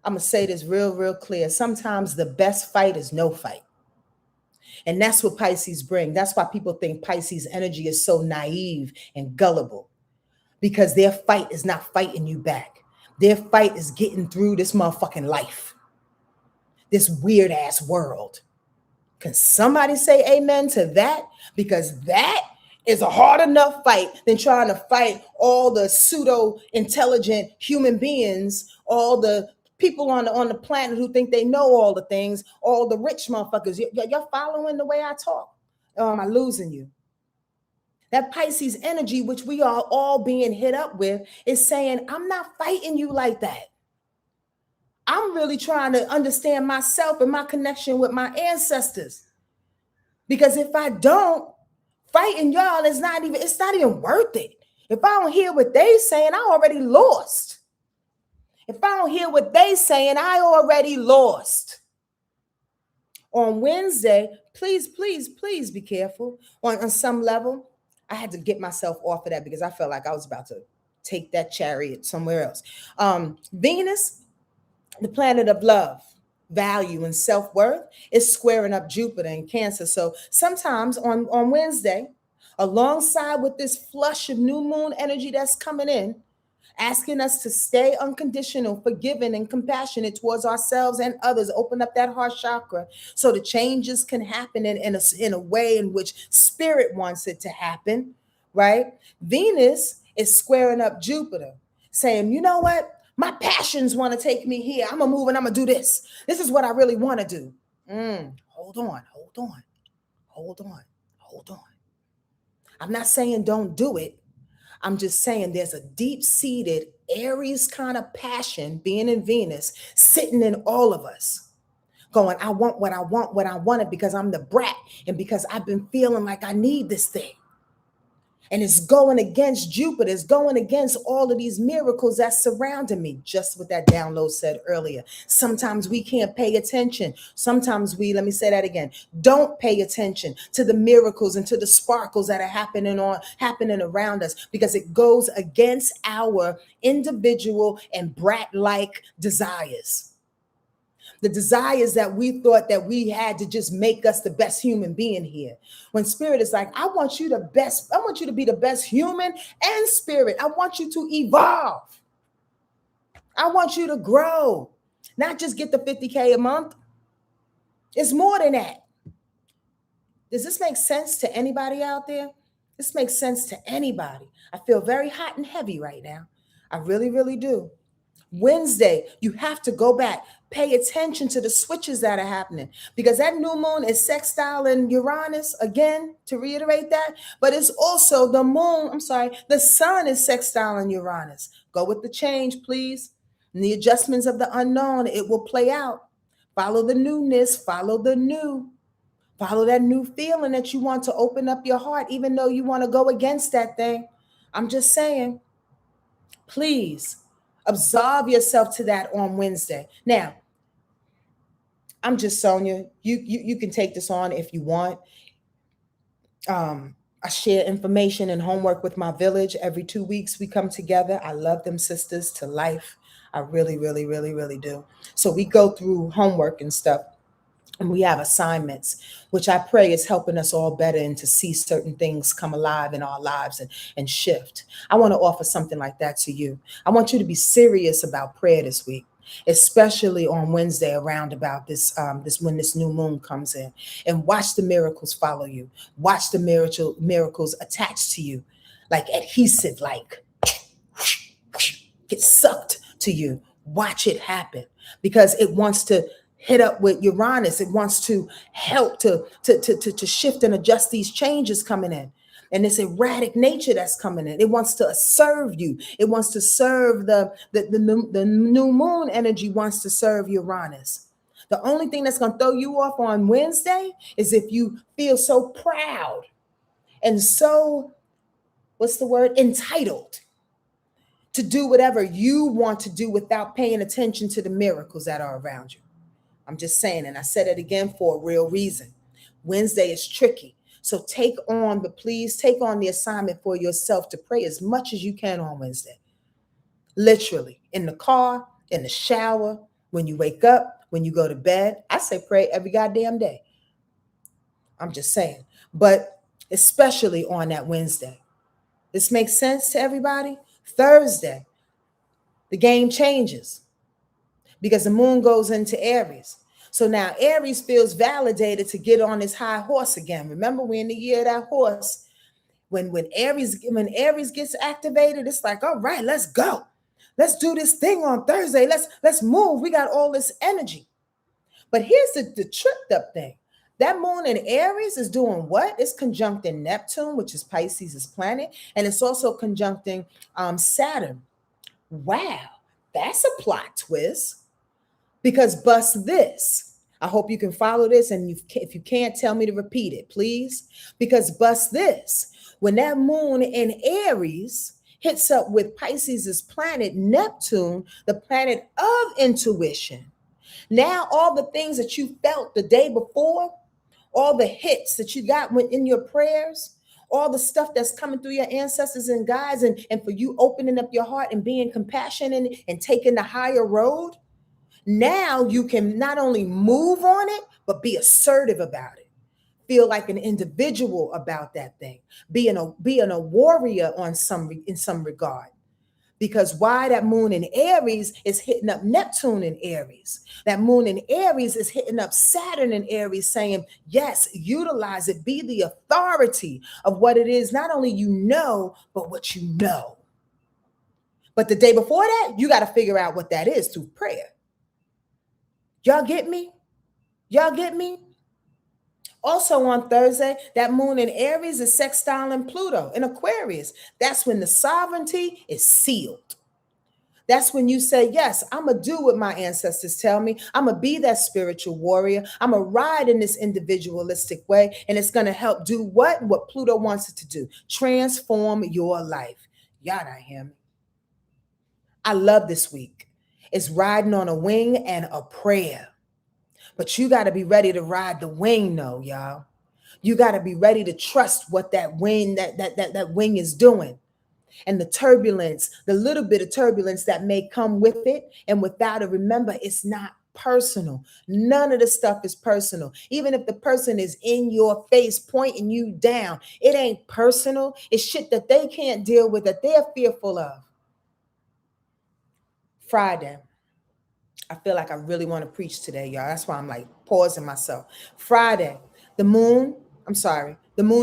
I'm going to say this real clear. Sometimes the best fight is no fight. And that's what Pisces bring. That's why people think Pisces energy is so naive and gullible, because their fight is not fighting you back. Their fight is getting through this motherfucking life, this weird ass world. Can somebody say amen to that? Because that is a hard enough fight than trying to fight all the pseudo intelligent human beings, all the people on the planet who think they know all the things, all the rich motherfuckers. You're following the way I talk? Or am I losing you? That Pisces energy, which we are all being hit up with, is saying, I'm not fighting you like that. I'm really trying to understand myself and my connection with my ancestors. Because if I don't, fighting y'all is not even, it's not even worth it. If I don't hear what they saying, I already lost. If I don't hear what they saying, I already lost. On Wednesday, please be careful. On some level, I had to get myself off of that because I felt like I was about to take that chariot somewhere else. Venus, the planet of love, value, and self-worth, is squaring up Jupiter in Cancer. So sometimes on Wednesday, alongside with this flush of new moon energy that's coming in, asking us to stay unconditional, forgiving, and compassionate towards ourselves and others. Open up that heart chakra so the changes can happen in a way in which spirit wants it to happen, right? Venus is squaring up Jupiter, saying, you know what? My passions want to take me here. I'm going to move and I'm going to do this. This is what I really want to do. Hold on. I'm not saying don't do it. I'm just saying there's a deep-seated Aries kind of passion being in Venus sitting in all of us, going, I want what I wanted because I'm the brat and because I've been feeling like I need this thing. And it's going against Jupiter. It's going against all of these miracles that's surrounding me. Just what that download said earlier. Sometimes we can't pay attention. Sometimes let me say that again, don't pay attention to the miracles and to the sparkles that are happening around us, because it goes against our individual and brat-like desires. The desires that we thought that we had to just make us the best human being here. When spirit is like, I want you to be the best human and spirit. I want you to evolve. I want you to grow, not just get the 50K a month. It's more than that. Does this make sense to anybody out there? This makes sense to anybody. I feel very hot and heavy right now. I really do. Wednesday, you have to go back, pay attention to the switches that are happening, because that new moon is sextile in Uranus, again, to reiterate that, but it's also the sun is sextile in Uranus. Go with the change, please. And the adjustments of the unknown, it will play out. Follow the newness, follow that new feeling that you want to open up your heart, even though you want to go against that thing. I'm just saying, please absolve yourself to that on Wednesday. Now, I'm just Sonja. You can take this on if you want. I share information and homework with my village. Every 2 weeks we come together. I love them sisters to life. I really do. So we go through homework and stuff. And we have assignments, which I pray is helping us all better and to see certain things come alive in our lives and shift. I want to offer something like that to you. I want you to be serious about prayer this week, especially on Wednesday around about this when this new moon comes in, and watch the miracles follow you. Watch the miracles attach to you like adhesive, like get sucked to you. Watch it happen, because it wants to hit up with Uranus. It wants to help to shift and adjust these changes coming in. And this erratic nature that's coming in. It wants to serve you. It wants to serve the new moon energy wants to serve Uranus. The only thing that's going to throw you off on Wednesday is if you feel so proud and so, entitled to do whatever you want to do without paying attention to the miracles that are around you. I'm just saying, and I said it again for a real reason. Wednesday is tricky. So please take on the assignment for yourself to pray as much as you can on Wednesday. Literally, in the car, in the shower, When you wake up, when you go to bed, I say pray every goddamn day. I'm just saying. But especially on that Wednesday. This makes sense to everybody? Thursday, the game changes because the moon goes into Aries. So now Aries feels validated to get on his high horse again. Remember, we're in the year of that horse. When Aries gets activated, it's like, all right, let's go. Let's do this thing on Thursday. Let's move. We got all this energy. But here's the tripped up thing. That moon in Aries is doing what? It's conjuncting Neptune, which is Pisces' planet, and it's also conjuncting Saturn. Wow, that's a plot twist. Because bust this. I hope you can follow this, and if you can't, tell me to repeat it, please. Because bust this. When that moon in Aries hits up with Pisces' planet Neptune, the planet of intuition, now all the things that you felt the day before, all the hits that you got in your prayers, all the stuff that's coming through your ancestors and guides, and for you opening up your heart and being compassionate and taking the higher road, now you can not only move on it, but be assertive about it. Feel like an individual about that thing. Being a warrior in some regard. Because why? That moon in Aries is hitting up Neptune in Aries. That moon in Aries is hitting up Saturn in Aries, saying, yes, utilize it. Be the authority of what it is, not only you know, but what you know. But the day before that, you got to figure out what that is through prayer. Y'all get me? Y'all get me? Also on Thursday, that moon in Aries is sextiling Pluto in Aquarius. That's when the sovereignty is sealed. That's when you say, yes, I'm going to do what my ancestors tell me. I'm going to be that spiritual warrior. I'm going to ride in this individualistic way. And it's going to help do what? What Pluto wants it to do. Transform your life. Y'all not hear me? I love this week. It's riding on a wing and a prayer. But you got to be ready to ride the wing, though, y'all. You got to be ready to trust what that wing, that wing is doing. And the turbulence, the little bit of turbulence that may come with it. And without it, remember, it's not personal. None of the stuff is personal. Even if the person is in your face pointing you down, it ain't personal. It's shit that they can't deal with, that they're fearful of. Friday. I feel like I really want to preach today, y'all. That's why I'm like pausing myself. Friday, the moon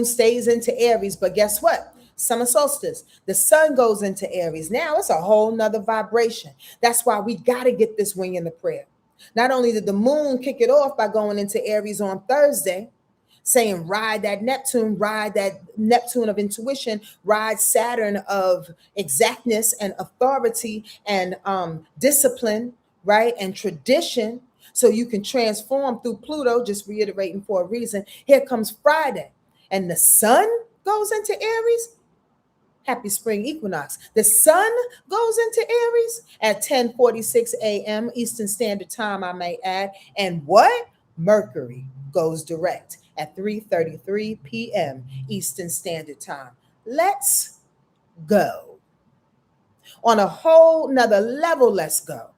stays into Aries, but guess what? Summer solstice, the sun goes into Aries. Now it's a whole nother vibration. That's why we got to get this wing in the prayer. Not only did the moon kick it off by going into Aries on Thursday, saying ride that Neptune of intuition, ride Saturn of exactness and authority and discipline, right? And tradition, so you can transform through Pluto, just reiterating for a reason. Here comes Friday, and the sun goes into Aries. Happy spring equinox. The sun goes into Aries at 10:46 a.m. Eastern Standard Time, I may add. And what? Mercury goes direct at 3:33 p.m. Eastern Standard Time. Let's go. On a whole nother level, let's go.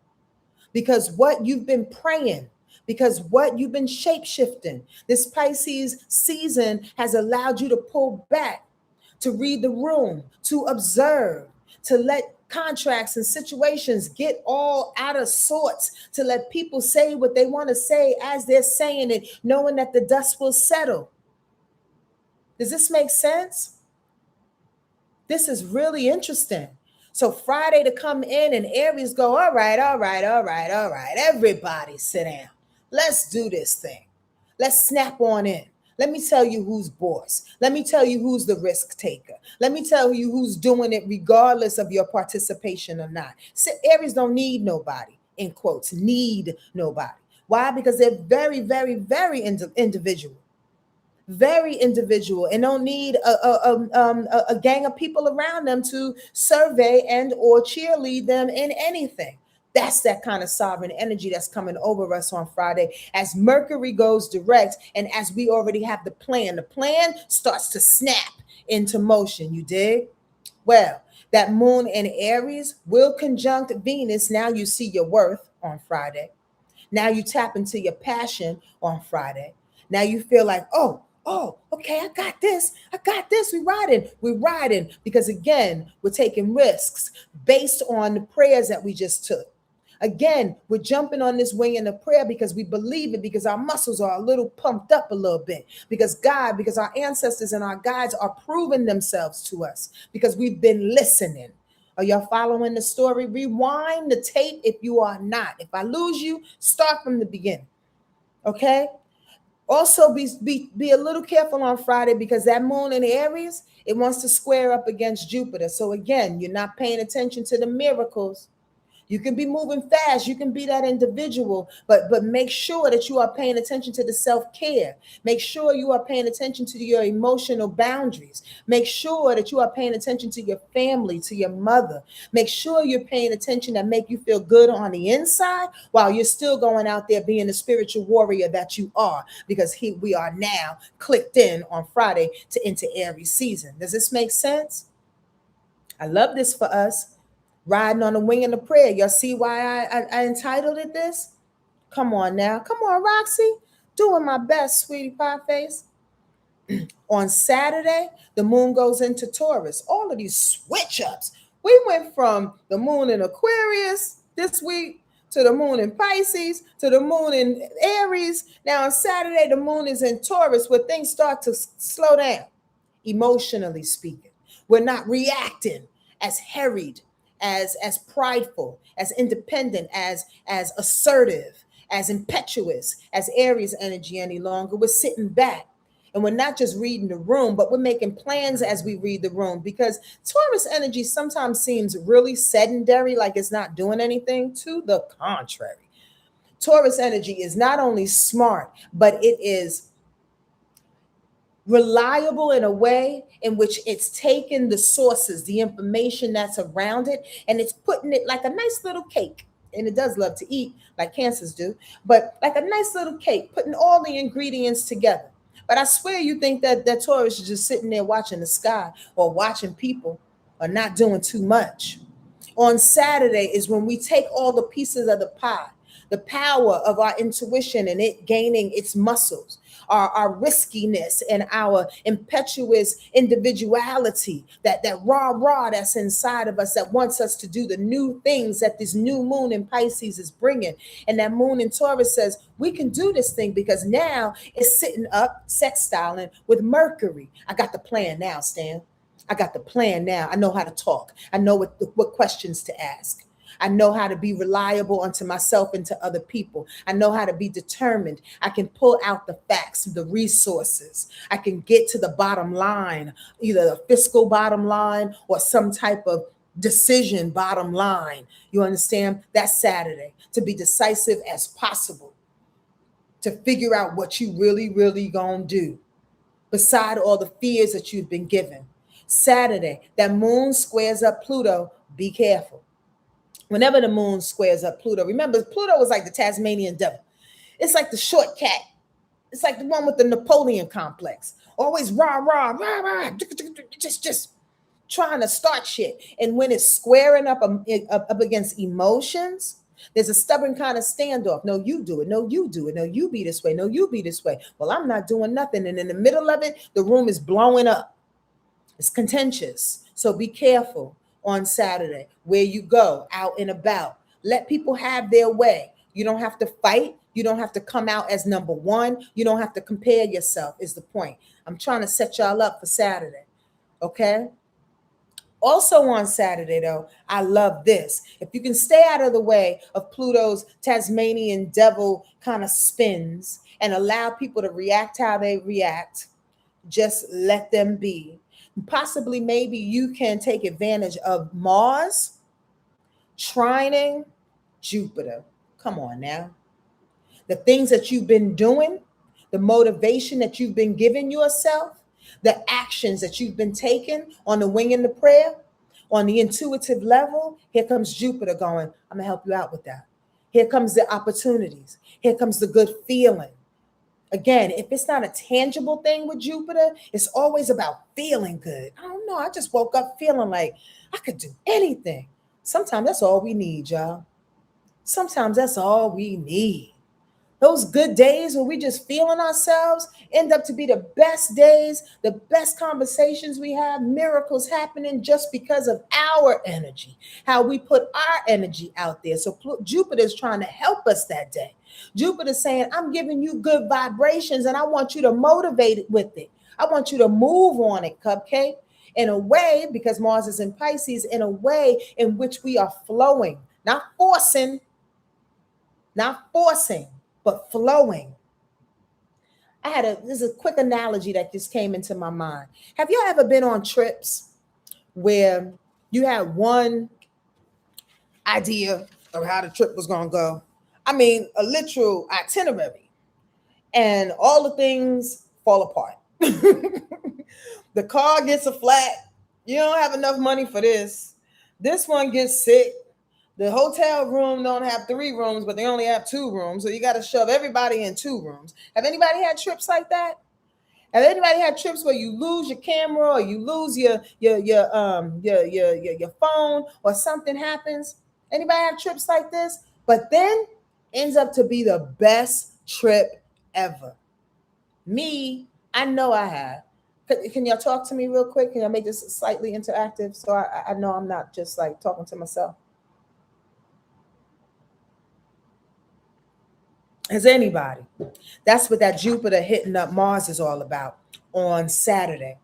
Because what you've been praying, because what you've been shape-shifting, this Pisces season has allowed you to pull back, to read the room, to observe, to let contracts and situations get all out of sorts, to let people say what they want to say as they're saying it, knowing that the dust will settle. Does this make sense? This is really interesting. So Friday to come in and Aries go, all right. Everybody sit down. Let's do this thing. Let's snap on in. Let me tell you who's boss. Let me tell you who's the risk taker. Let me tell you who's doing it regardless of your participation or not. So Aries don't need nobody, in quotes, need nobody. Why? Because they're very, very, very individual. Very individual, and don't need a gang of people around them to survey and or cheerlead them in anything. That's that kind of sovereign energy that's coming over us on Friday as Mercury goes direct, and as we already have the plan starts to snap into motion. You dig? Well, that moon in Aries will conjunct Venus. Now you see your worth on Friday. Now you tap into your passion on Friday. Now you feel like, okay, I got this. We're riding. Because again, we're taking risks based on the prayers that we just took. Again, we're jumping on this wing in the prayer because we believe it, because our muscles are a little pumped up a little bit, because our ancestors and our guides are proving themselves to us, because we've been listening. Are y'all following the story? Rewind the tape if you are not. If I lose you, start from the beginning. Okay? Also, be a little careful on Friday, because that moon in Aries, it wants to square up against Jupiter. So again, you're not paying attention to the miracles. You can be moving fast. You can be that individual, but make sure that you are paying attention to the self-care. Make sure you are paying attention to your emotional boundaries. Make sure that you are paying attention to your family, to your mother. Make sure you're paying attention that make you feel good on the inside while you're still going out there being the spiritual warrior that you are, because we are now clicked in on Friday to enter Aries season. Does this make sense? I love this for us. Riding on the wing of the prayer. Y'all see why I entitled it this? Come on now. Come on, Roxy. Doing my best, sweetie pie face. On Saturday, the moon goes into Taurus. All of these switch ups. We went from the moon in Aquarius this week to the moon in Pisces to the moon in Aries. Now on Saturday, the moon is in Taurus, where things start to slow down, emotionally speaking. We're not reacting as harried, as prideful, as independent, as assertive, as impetuous as Aries energy any longer. We're sitting back. And we're not just reading the room, but we're making plans as we read the room, because Taurus energy sometimes seems really sedentary, like it's not doing anything. To the contrary, Taurus energy is not only smart, but it is reliable in a way in which it's taken the sources, the information that's around it, and it's putting it like a nice little cake. And it does love to eat like cancers do, but like a nice little cake, putting all the ingredients together. But I swear you think that Taurus is just sitting there watching the sky or watching people or not doing too much. On Saturday is when we take all the pieces of the pie, the power of our intuition and it gaining its muscles, our riskiness and our impetuous individuality, that rah that's inside of us that wants us to do the new things that this new moon in Pisces is bringing. And that moon in Taurus says, we can do this thing, because now it's sitting up sextiling with Mercury. I got the plan now, Stan. I got the plan now. I know how to talk. I know what questions to ask. I know how to be reliable unto myself and to other people. I know how to be determined. I can pull out the facts, the resources. I can get to the bottom line, either the fiscal bottom line or some type of decision bottom line. You understand? That's Saturday, to be decisive as possible, to figure out what you really gonna do, beside all the fears that you've been given. Saturday, that moon squares up Pluto. Be careful. Whenever the moon squares up Pluto, remember, Pluto was like the Tasmanian devil. It's like the short cat. It's like the one with the Napoleon complex. Always rah, just trying to start shit. And when it's squaring up against emotions, there's a stubborn kind of standoff. No, you do it. No, you do it. No, you be this way. No, you be this way. Well, I'm not doing nothing. And in the middle of it, the room is blowing up. It's contentious. So be careful on Saturday where you go out and about. Let people have their way. You don't have to fight. You don't have to come out as number one. You don't have to compare yourself, is the point. I'm trying to set y'all up for Saturday. Okay? Also on Saturday, though, I love this. If you can stay out of the way of Pluto's Tasmanian devil kind of spins and allow people to react how they react, just let them be. Possibly, maybe you can take advantage of Mars trining Jupiter. Come on now. The things that you've been doing, the motivation that you've been giving yourself, the actions that you've been taking on the wing and the prayer, on the intuitive level, here comes Jupiter going, I'm going to help you out with that. Here comes the opportunities. Here comes the good feeling. Again, if it's not a tangible thing with Jupiter, it's always about feeling good. I don't know. I just woke up feeling like I could do anything. Sometimes that's all we need, y'all. Sometimes that's all we need. Those good days where we just feeling ourselves end up to be the best days, the best conversations we have, miracles happening just because of our energy, how we put our energy out there. So Jupiter's trying to help us that day. Jupiter's saying, I'm giving you good vibrations and I want you to motivate it with it. I want you to move on it, cupcake, in a way, because Mars is in Pisces, in a way in which we are flowing, not forcing, but flowing. This is a quick analogy that just came into my mind. Have you ever been on trips where you had one idea of how the trip was going to go? I mean, a literal itinerary, and all the things fall apart. The car gets a flat. You don't have enough money for this. This one gets sick. The hotel room don't have 3 rooms, but they only have 2 rooms. So you got to shove everybody in 2 rooms. Have anybody had trips like that? Have anybody had trips where you lose your camera or you lose your phone or something happens? Anybody have trips like this? But then ends up to be the best trip ever. Me, I know I have. Can y'all talk to me real quick? Can y'all make this slightly interactive so I know I'm not just like talking to myself? Has anybody? That's what that Jupiter hitting up Mars is all about on Saturday.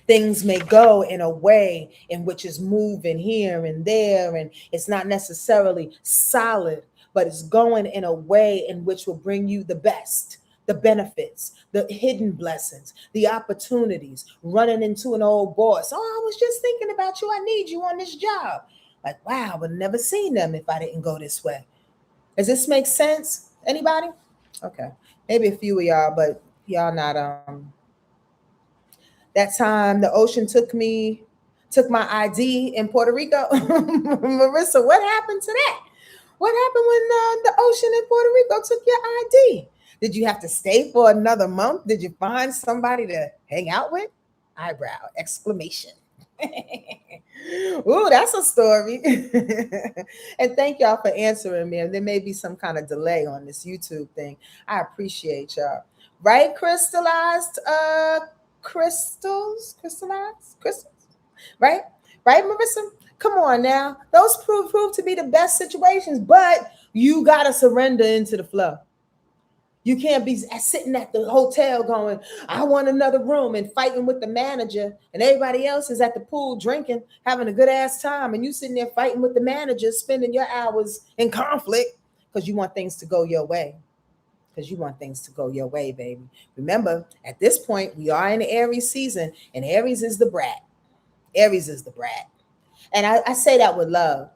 Things may go in a way in which is moving here and there, and it's not necessarily solid, but it's going in a way in which will bring you the best, the benefits, the hidden blessings, the opportunities, running into an old boss. Oh, I was just thinking about you. I need you on this job. Like, wow, I would have never seen them if I didn't go this way. Does this make sense? Anybody? Okay. Maybe a few of y'all, but y'all not that time the ocean took my ID in Puerto Rico. Marissa, what happened to that? What happened when the ocean in Puerto Rico took your ID? Did you have to stay for another month? Did you find somebody to hang out with? Eyebrow, exclamation. Ooh, that's a story. And thank y'all for answering me. And there may be some kind of delay on this YouTube thing. I appreciate y'all. Right, crystallized crystals, right? Right, Marissa? Come on now. Those prove to be the best situations, but you got to surrender into the flow. You can't be sitting at the hotel going, I want another room, and fighting with the manager, and everybody else is at the pool drinking, having a good ass time, and you sitting there fighting with the manager, spending your hours in conflict because you want things to go your way. Because you want things to go your way, baby. Remember, at this point, we are in the Aries season, and Aries is the brat. Aries is the brat. And I say that with love.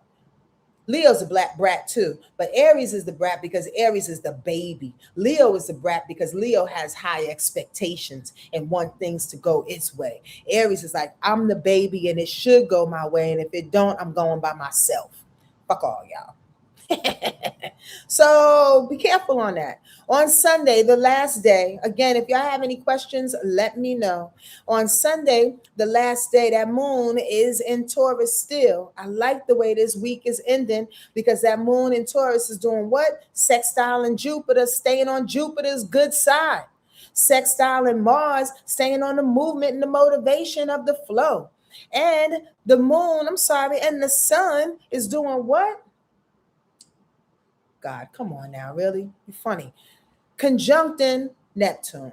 Leo's a black brat too, but Aries is the brat because Aries is the baby. Leo is the brat because Leo has high expectations and want things to go its way. Aries is like, I'm the baby and it should go my way, and if it don't, I'm going by myself. Fuck all y'all. So be careful on that. On Sunday, the last day, again, if y'all have any questions, let me know. On Sunday, the last day, that moon is in Taurus still. I like the way this week is ending because that moon in Taurus is doing what? Sextile and Jupiter, staying on Jupiter's good side. Sextile and Mars, staying on the movement and the motivation of the flow. And the moon, and the sun is doing what? God, come on now, really? You're funny. Conjuncting Neptune.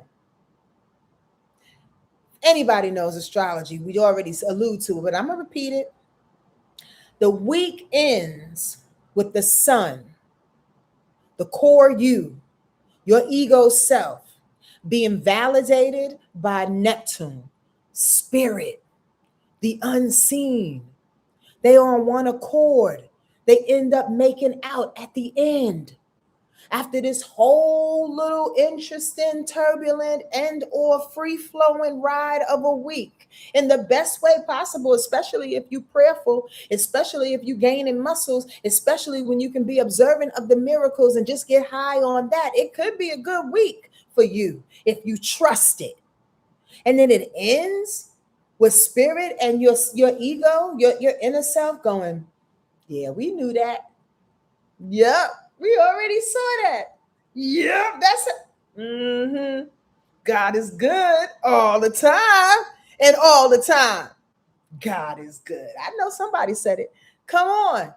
Anybody knows astrology, we already allude to it, but I'm going to repeat it. The week ends with the sun, the core you, your ego self, being validated by Neptune, spirit, the unseen. They are on one accord. They end up making out at the end. After this whole little interesting, turbulent, and or free-flowing ride of a week in the best way possible, especially if you're prayerful, especially if you're gaining muscles, especially when you can be observant of the miracles and just get high on that. It could be a good week for you if you trust it. And then it ends with spirit and your ego, your inner self going, yeah, we knew that. Yep, we already saw that. Yep, that's it. Mm-hmm. God is good all the time and all the time. God is good. I know somebody said it. Come on.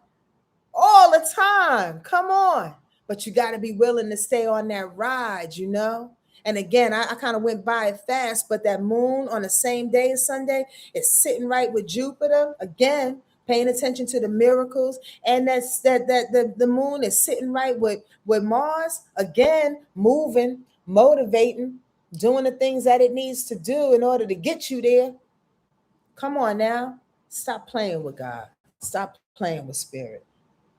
All the time. Come on. But you got to be willing to stay on that ride, you know? And again, I kind of went by it fast, but that moon on the same day as Sunday is sitting right with Jupiter. Again, paying attention to the miracles. And the moon is sitting right with Mars. Again, moving, motivating, doing the things that it needs to do in order to get you there. Come on now. Stop playing with God. Stop playing with spirit.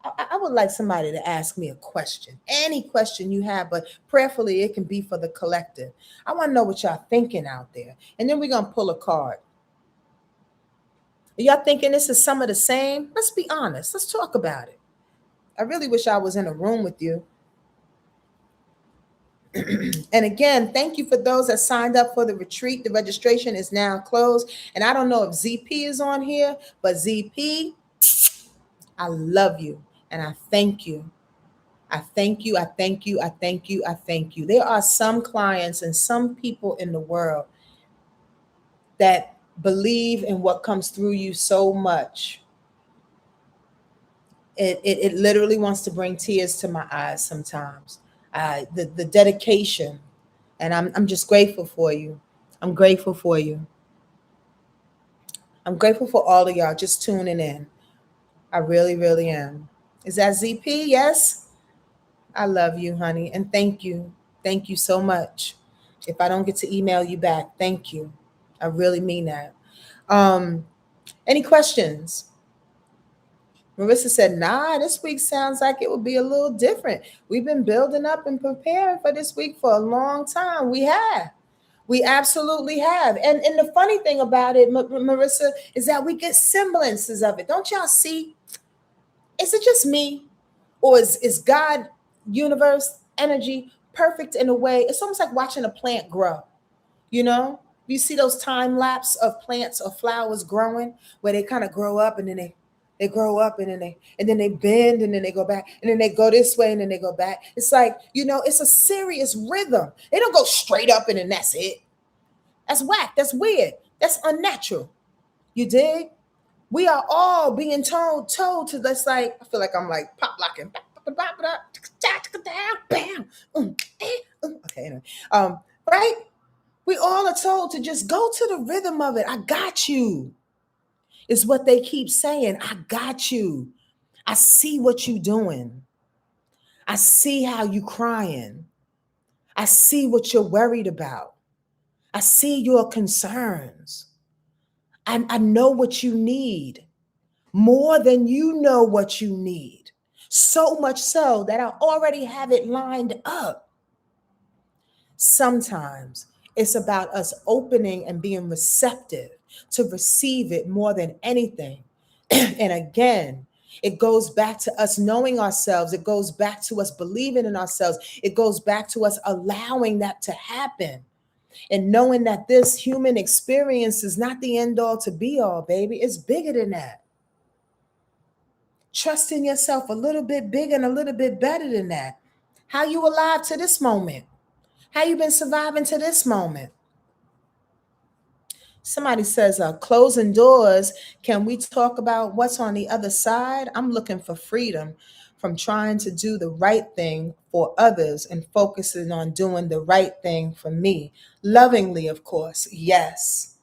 I would like somebody to ask me a question, any question you have, but prayerfully it can be for the collective. I want to know what y'all thinking out there. And then we're going to pull a card. Are y'all thinking this is some of the same? Let's be honest. Let's talk about it. I really wish I was in a room with you. And again, thank you for those that signed up for the retreat. The registration is now closed. And I don't know if ZP is on here, but ZP, I love you and I thank you. I thank you. I thank you. I thank you. I thank you. There are some clients and some people in the world that believe in what comes through you so much. It literally wants to bring tears to my eyes sometimes. The dedication, and I'm just grateful for you. I'm grateful for you. I'm grateful for all of y'all just tuning in. I really, really am. Is that ZP? Yes. I love you, honey, and thank you. Thank you so much. If I don't get to email you back, thank you. I really mean that. Um, any questions? Marissa said, nah, this week sounds like it will be a little different. We've been building up and preparing for this week for a long time. We have. We absolutely have. And the funny thing about it, Marissa, is that we get semblances of it. Don't y'all see? Is it just me? Or is God, universe, energy perfect in a way? It's almost like watching a plant grow. You know, you see those time lapse of plants or flowers growing where they kind of grow up and then they grow up and then they bend and then they go back and then they go this way and then they go back. It's like, you know, it's a serious rhythm. They don't go straight up and then that's it. That's whack. That's weird. That's unnatural. You dig? We are all being told to this, like, I feel like I'm like pop locking. Okay, anyway. Right? We all are told to just go to the rhythm of it. I got you. Is what they keep saying. I got you. I see what you doing. I see how you crying. I see what you're worried about. I see your concerns. I know what you need more than you know what you need. So much so that I already have it lined up. Sometimes it's about us opening and being receptive to receive it more than anything. And again, it goes back to us knowing ourselves. It goes back to us believing in ourselves. It goes back to us allowing that to happen and knowing that this human experience is not the end all to be all, baby. It's bigger than that. Trusting yourself a little bit bigger and a little bit better than that. How you alive to this moment? How you been surviving to this moment? Somebody says, closing doors. Can we talk about what's on the other side? I'm looking for freedom from trying to do the right thing for others and focusing on doing the right thing for me. Lovingly, of course. Yes.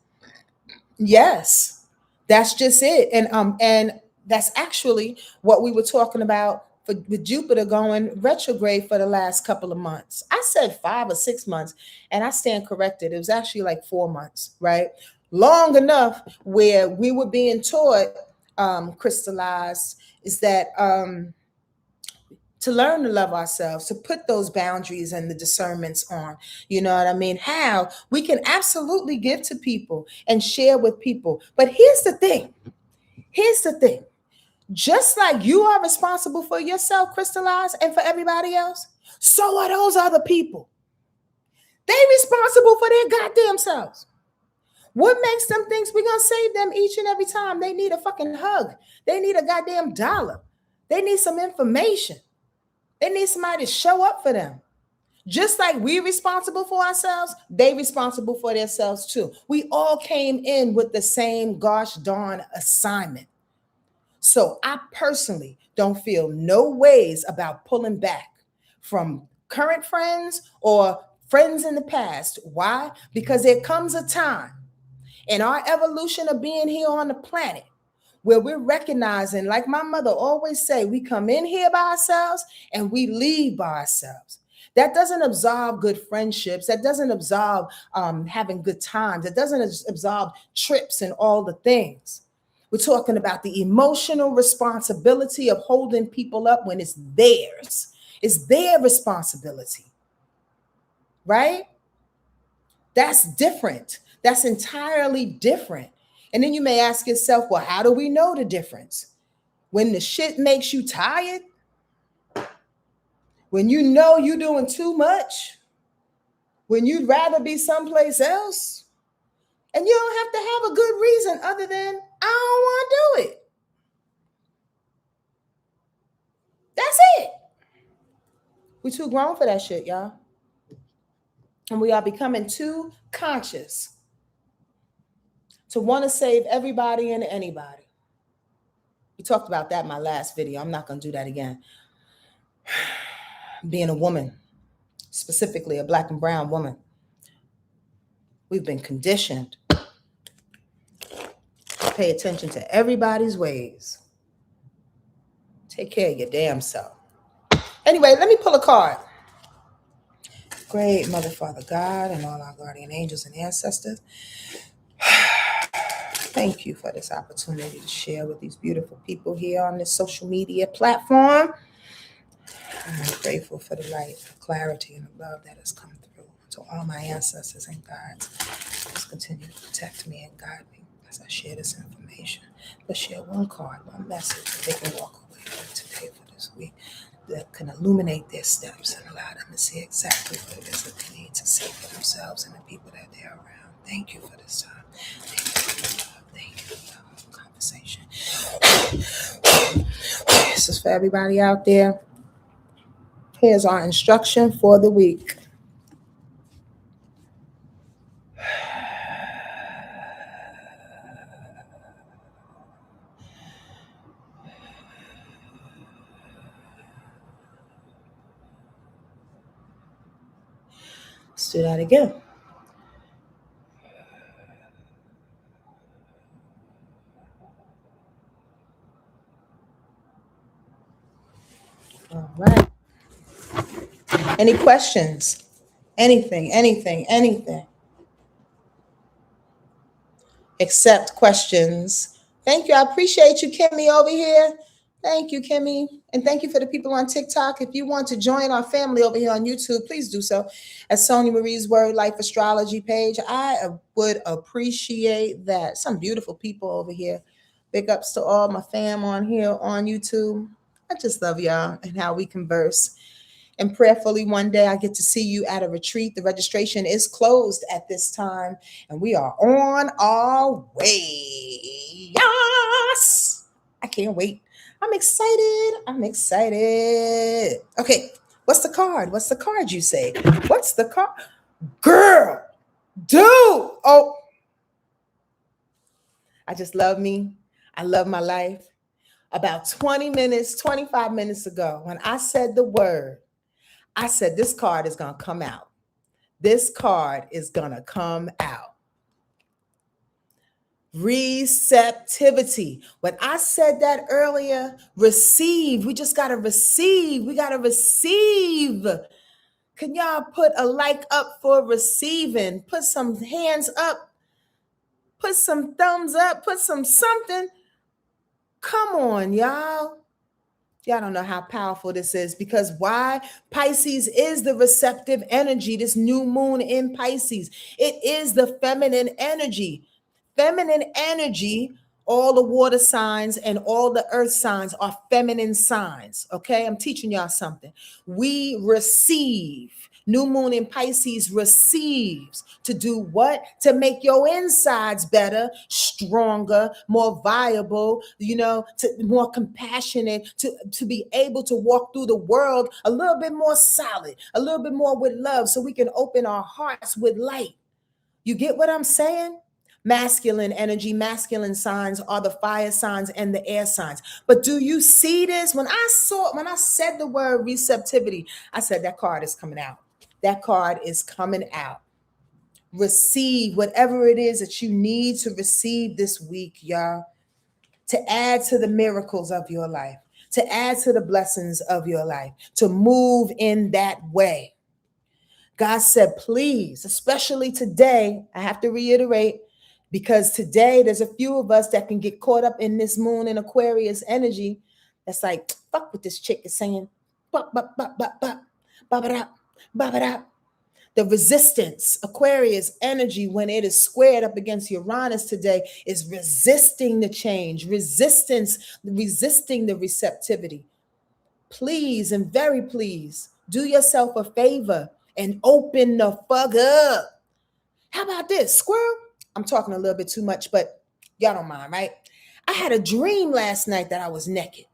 Yes. That's just it. And that's actually what we were talking about with Jupiter going retrograde for the last couple of months. I said 5 or 6 months, and I stand corrected. It was actually like 4 months, right? Long enough where we were being taught, crystallized, is that to learn to love ourselves, to put those boundaries and the discernments on. You know what I mean? How we can absolutely give to people and share with people. But here's the thing. Here's the thing. Just like you are responsible for yourself, crystallized, and for everybody else, so are those other people. They responsible for their goddamn selves. What makes them think we're going to save them each and every time they need a fucking hug? They need a goddamn dollar. They need some information. They need somebody to show up for them. Just like we're responsible for ourselves, they responsible for themselves too. We all came in with the same gosh darn assignment. So I personally don't feel no ways about pulling back from current friends or friends in the past. Why? Because there comes a time in our evolution of being here on the planet where we're recognizing, like my mother always say, we come in here by ourselves and we leave by ourselves. That doesn't absolve good friendships. That doesn't absolve having good times. It doesn't absolve trips and all the things. We're talking about the emotional responsibility of holding people up when it's theirs. It's their responsibility, right? That's different. That's entirely different. And then you may ask yourself, well, how do we know the difference? When the shit makes you tired, when you know you're doing too much, when you'd rather be someplace else, and you don't have to have a good reason other than, I don't want to do it. That's it. We're too grown for that shit, y'all. And we are becoming too conscious to want to save everybody and anybody. We talked about that in my last video. I'm not going to do that again. Being a woman, specifically a Black and brown woman, we've been conditioned to pay attention to everybody's ways. Take care of your damn self. Anyway, let me pull a card. Great Mother, Father, God, and all our guardian angels and ancestors, thank you for this opportunity to share with these beautiful people here on this social media platform. I'm grateful for the light, the clarity, and the love that has come through. To all my ancestors and guides, please continue to protect me and guide me as I share this information. Let's share one card, one message that they can walk away with today for this week that can illuminate their steps and allow them to see exactly what it is that they need to see for themselves and the people that they're around. Thank you for this time. Thank you for the love. Thank you for the conversation. This is for everybody out there. Here's our instruction for the week. Let's do that again. All right. Any questions? Anything. Accept questions. Thank you. I appreciate you, Kimmy, over here. Thank you, Kimmy. And thank you for the people on TikTok. If you want to join our family over here on YouTube, please do so at Sonja Marie's Wordlife Astrology page. I would appreciate that. Some beautiful people over here. Big ups to all my fam on here on YouTube. I just love y'all and how we converse. And prayerfully, one day I get to see you at a retreat. The registration is closed at this time, and we are on our way. Yes! I can't wait. I'm excited. Okay, what's the card? What's the card you say? What's the card? Girl, dude. Oh, I just love me. I love my life. About 25 minutes ago, when I said the word, I said, this card is going to come out. This card is going to come out. Receptivity. When I said that earlier, receive. We just got to receive. We got to receive. Can y'all put a like up for receiving? Put some hands up. Put some thumbs up. Put some something. Come on, y'all. Y'all don't know how powerful this is, because why? Pisces is the receptive energy, this new moon in Pisces. It is the feminine energy. Feminine energy, all the water signs and all the earth signs are feminine signs, okay? I'm teaching y'all something. We receive. New moon in Pisces receives to do what? To make your insides better, stronger, more viable, to more compassionate, to be able to walk through the world a little bit more solid, a little bit more with love, so we can open our hearts with light. You get what I'm saying? Masculine energy, masculine signs are the fire signs and the air signs. But do you see this? When I said the word receptivity, I said that card is coming out. That card is coming out. Receive whatever it is that you need to receive this week, y'all, to add to the miracles of your life, to add to the blessings of your life, to move in that way. God said, please, especially today, I have to reiterate, because today there's a few of us that can get caught up in this moon and Aquarius energy. That's like, fuck what this chick is saying. Bop, bop, bop, bop, bop, bop it up, bop it up. The resistance, Aquarius energy, when it is squared up against Uranus today, is resisting the change, resisting the receptivity. Please and very please do yourself a favor and open the fuck up. How about this, squirrel? I'm talking a little bit too much, but y'all don't mind, right? I had a dream last night that I was naked.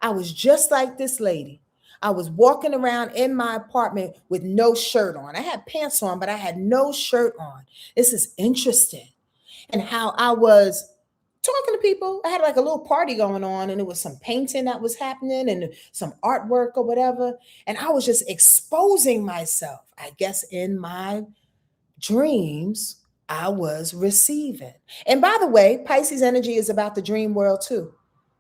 I was just like this lady. I was walking around in my apartment with no shirt on. I had pants on, but I had no shirt on. This is interesting. And how I was talking to people. I had like a little party going on, and it was some painting that was happening and some artwork or whatever. And I was just exposing myself. I guess in my dreams, I was receiving. And by the way, Pisces energy is about the dream world too.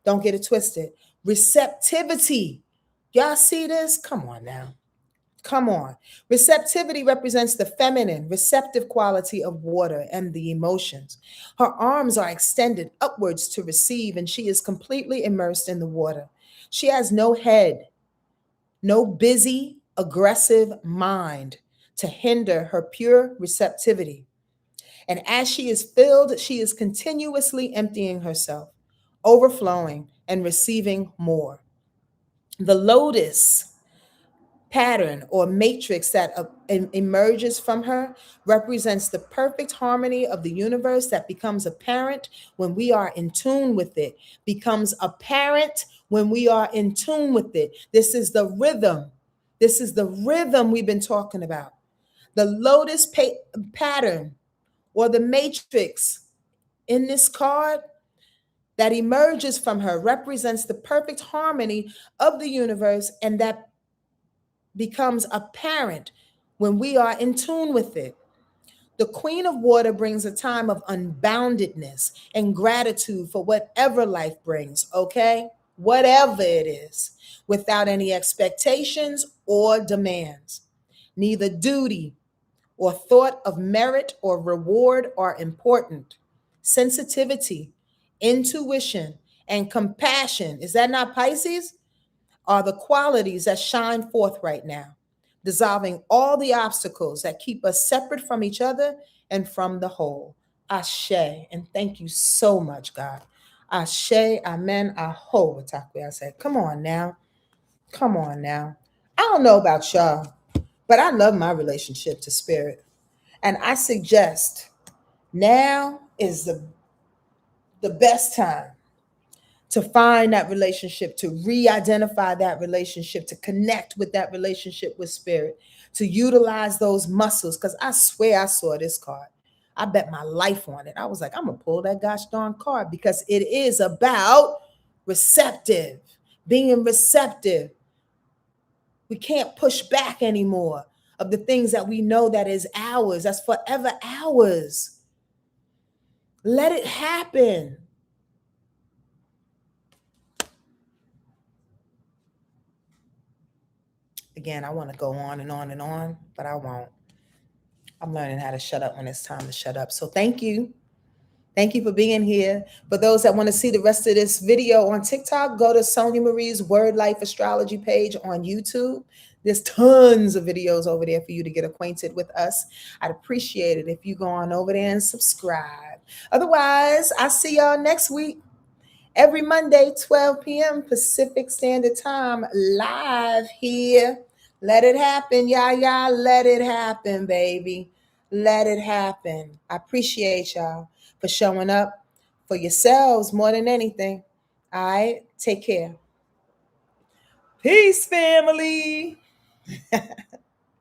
Don't get it twisted. Receptivity. Y'all see this? Come on now. Come on. Receptivity represents the feminine, receptive quality of water and the emotions. Her arms are extended upwards to receive, and she is completely immersed in the water. She has no head, no busy, aggressive mind to hinder her pure receptivity. And as she is filled, she is continuously emptying herself, overflowing, and receiving more. The lotus pattern or matrix that emerges from her represents the perfect harmony of the universe that becomes apparent when we are in tune with it, becomes apparent when we are in tune with it. This is the rhythm. This is the rhythm we've been talking about. The lotus pattern or the matrix in this card that emerges from her represents the perfect harmony of the universe, and that becomes apparent when we are in tune with it. The Queen of Water brings a time of unboundedness and gratitude for whatever life brings, okay? Whatever it is, without any expectations or demands. Neither duty or thought of merit or reward are important. Sensitivity, intuition, and compassion, is that not Pisces? Are the qualities that shine forth right now, dissolving all the obstacles that keep us separate from each other and from the whole. Ashe, and thank you so much, God. Ashe, amen, aho, I said. Come on now. Come on now. I don't know about y'all, but I love my relationship to spirit. And I suggest now is the best time to find that relationship, to re-identify that relationship, to connect with that relationship with spirit, to utilize those muscles. Because I swear I saw this card. I bet my life on it. I was like, I'm going to pull that gosh darn card, because it is about receptive, being receptive. We can't push back anymore of the things that we know that is ours, that's forever ours. Let it happen. Again, I want to go on and on and on, but I won't. I'm learning how to shut up when it's time to shut up. So thank you. Thank you for being here. For those that want to see the rest of this video on TikTok, go to Sonja Marie's Wordlife Astrology page on YouTube. There's tons of videos over there for you to get acquainted with us. I'd appreciate it if you go on over there and subscribe. Otherwise, I'll see y'all next week. Every Monday, 12 p.m. Pacific Standard Time, live here Let it happen, y'all. Let it happen, baby. Let it happen. I appreciate y'all for showing up for yourselves more than anything. All right, take care. Peace, family.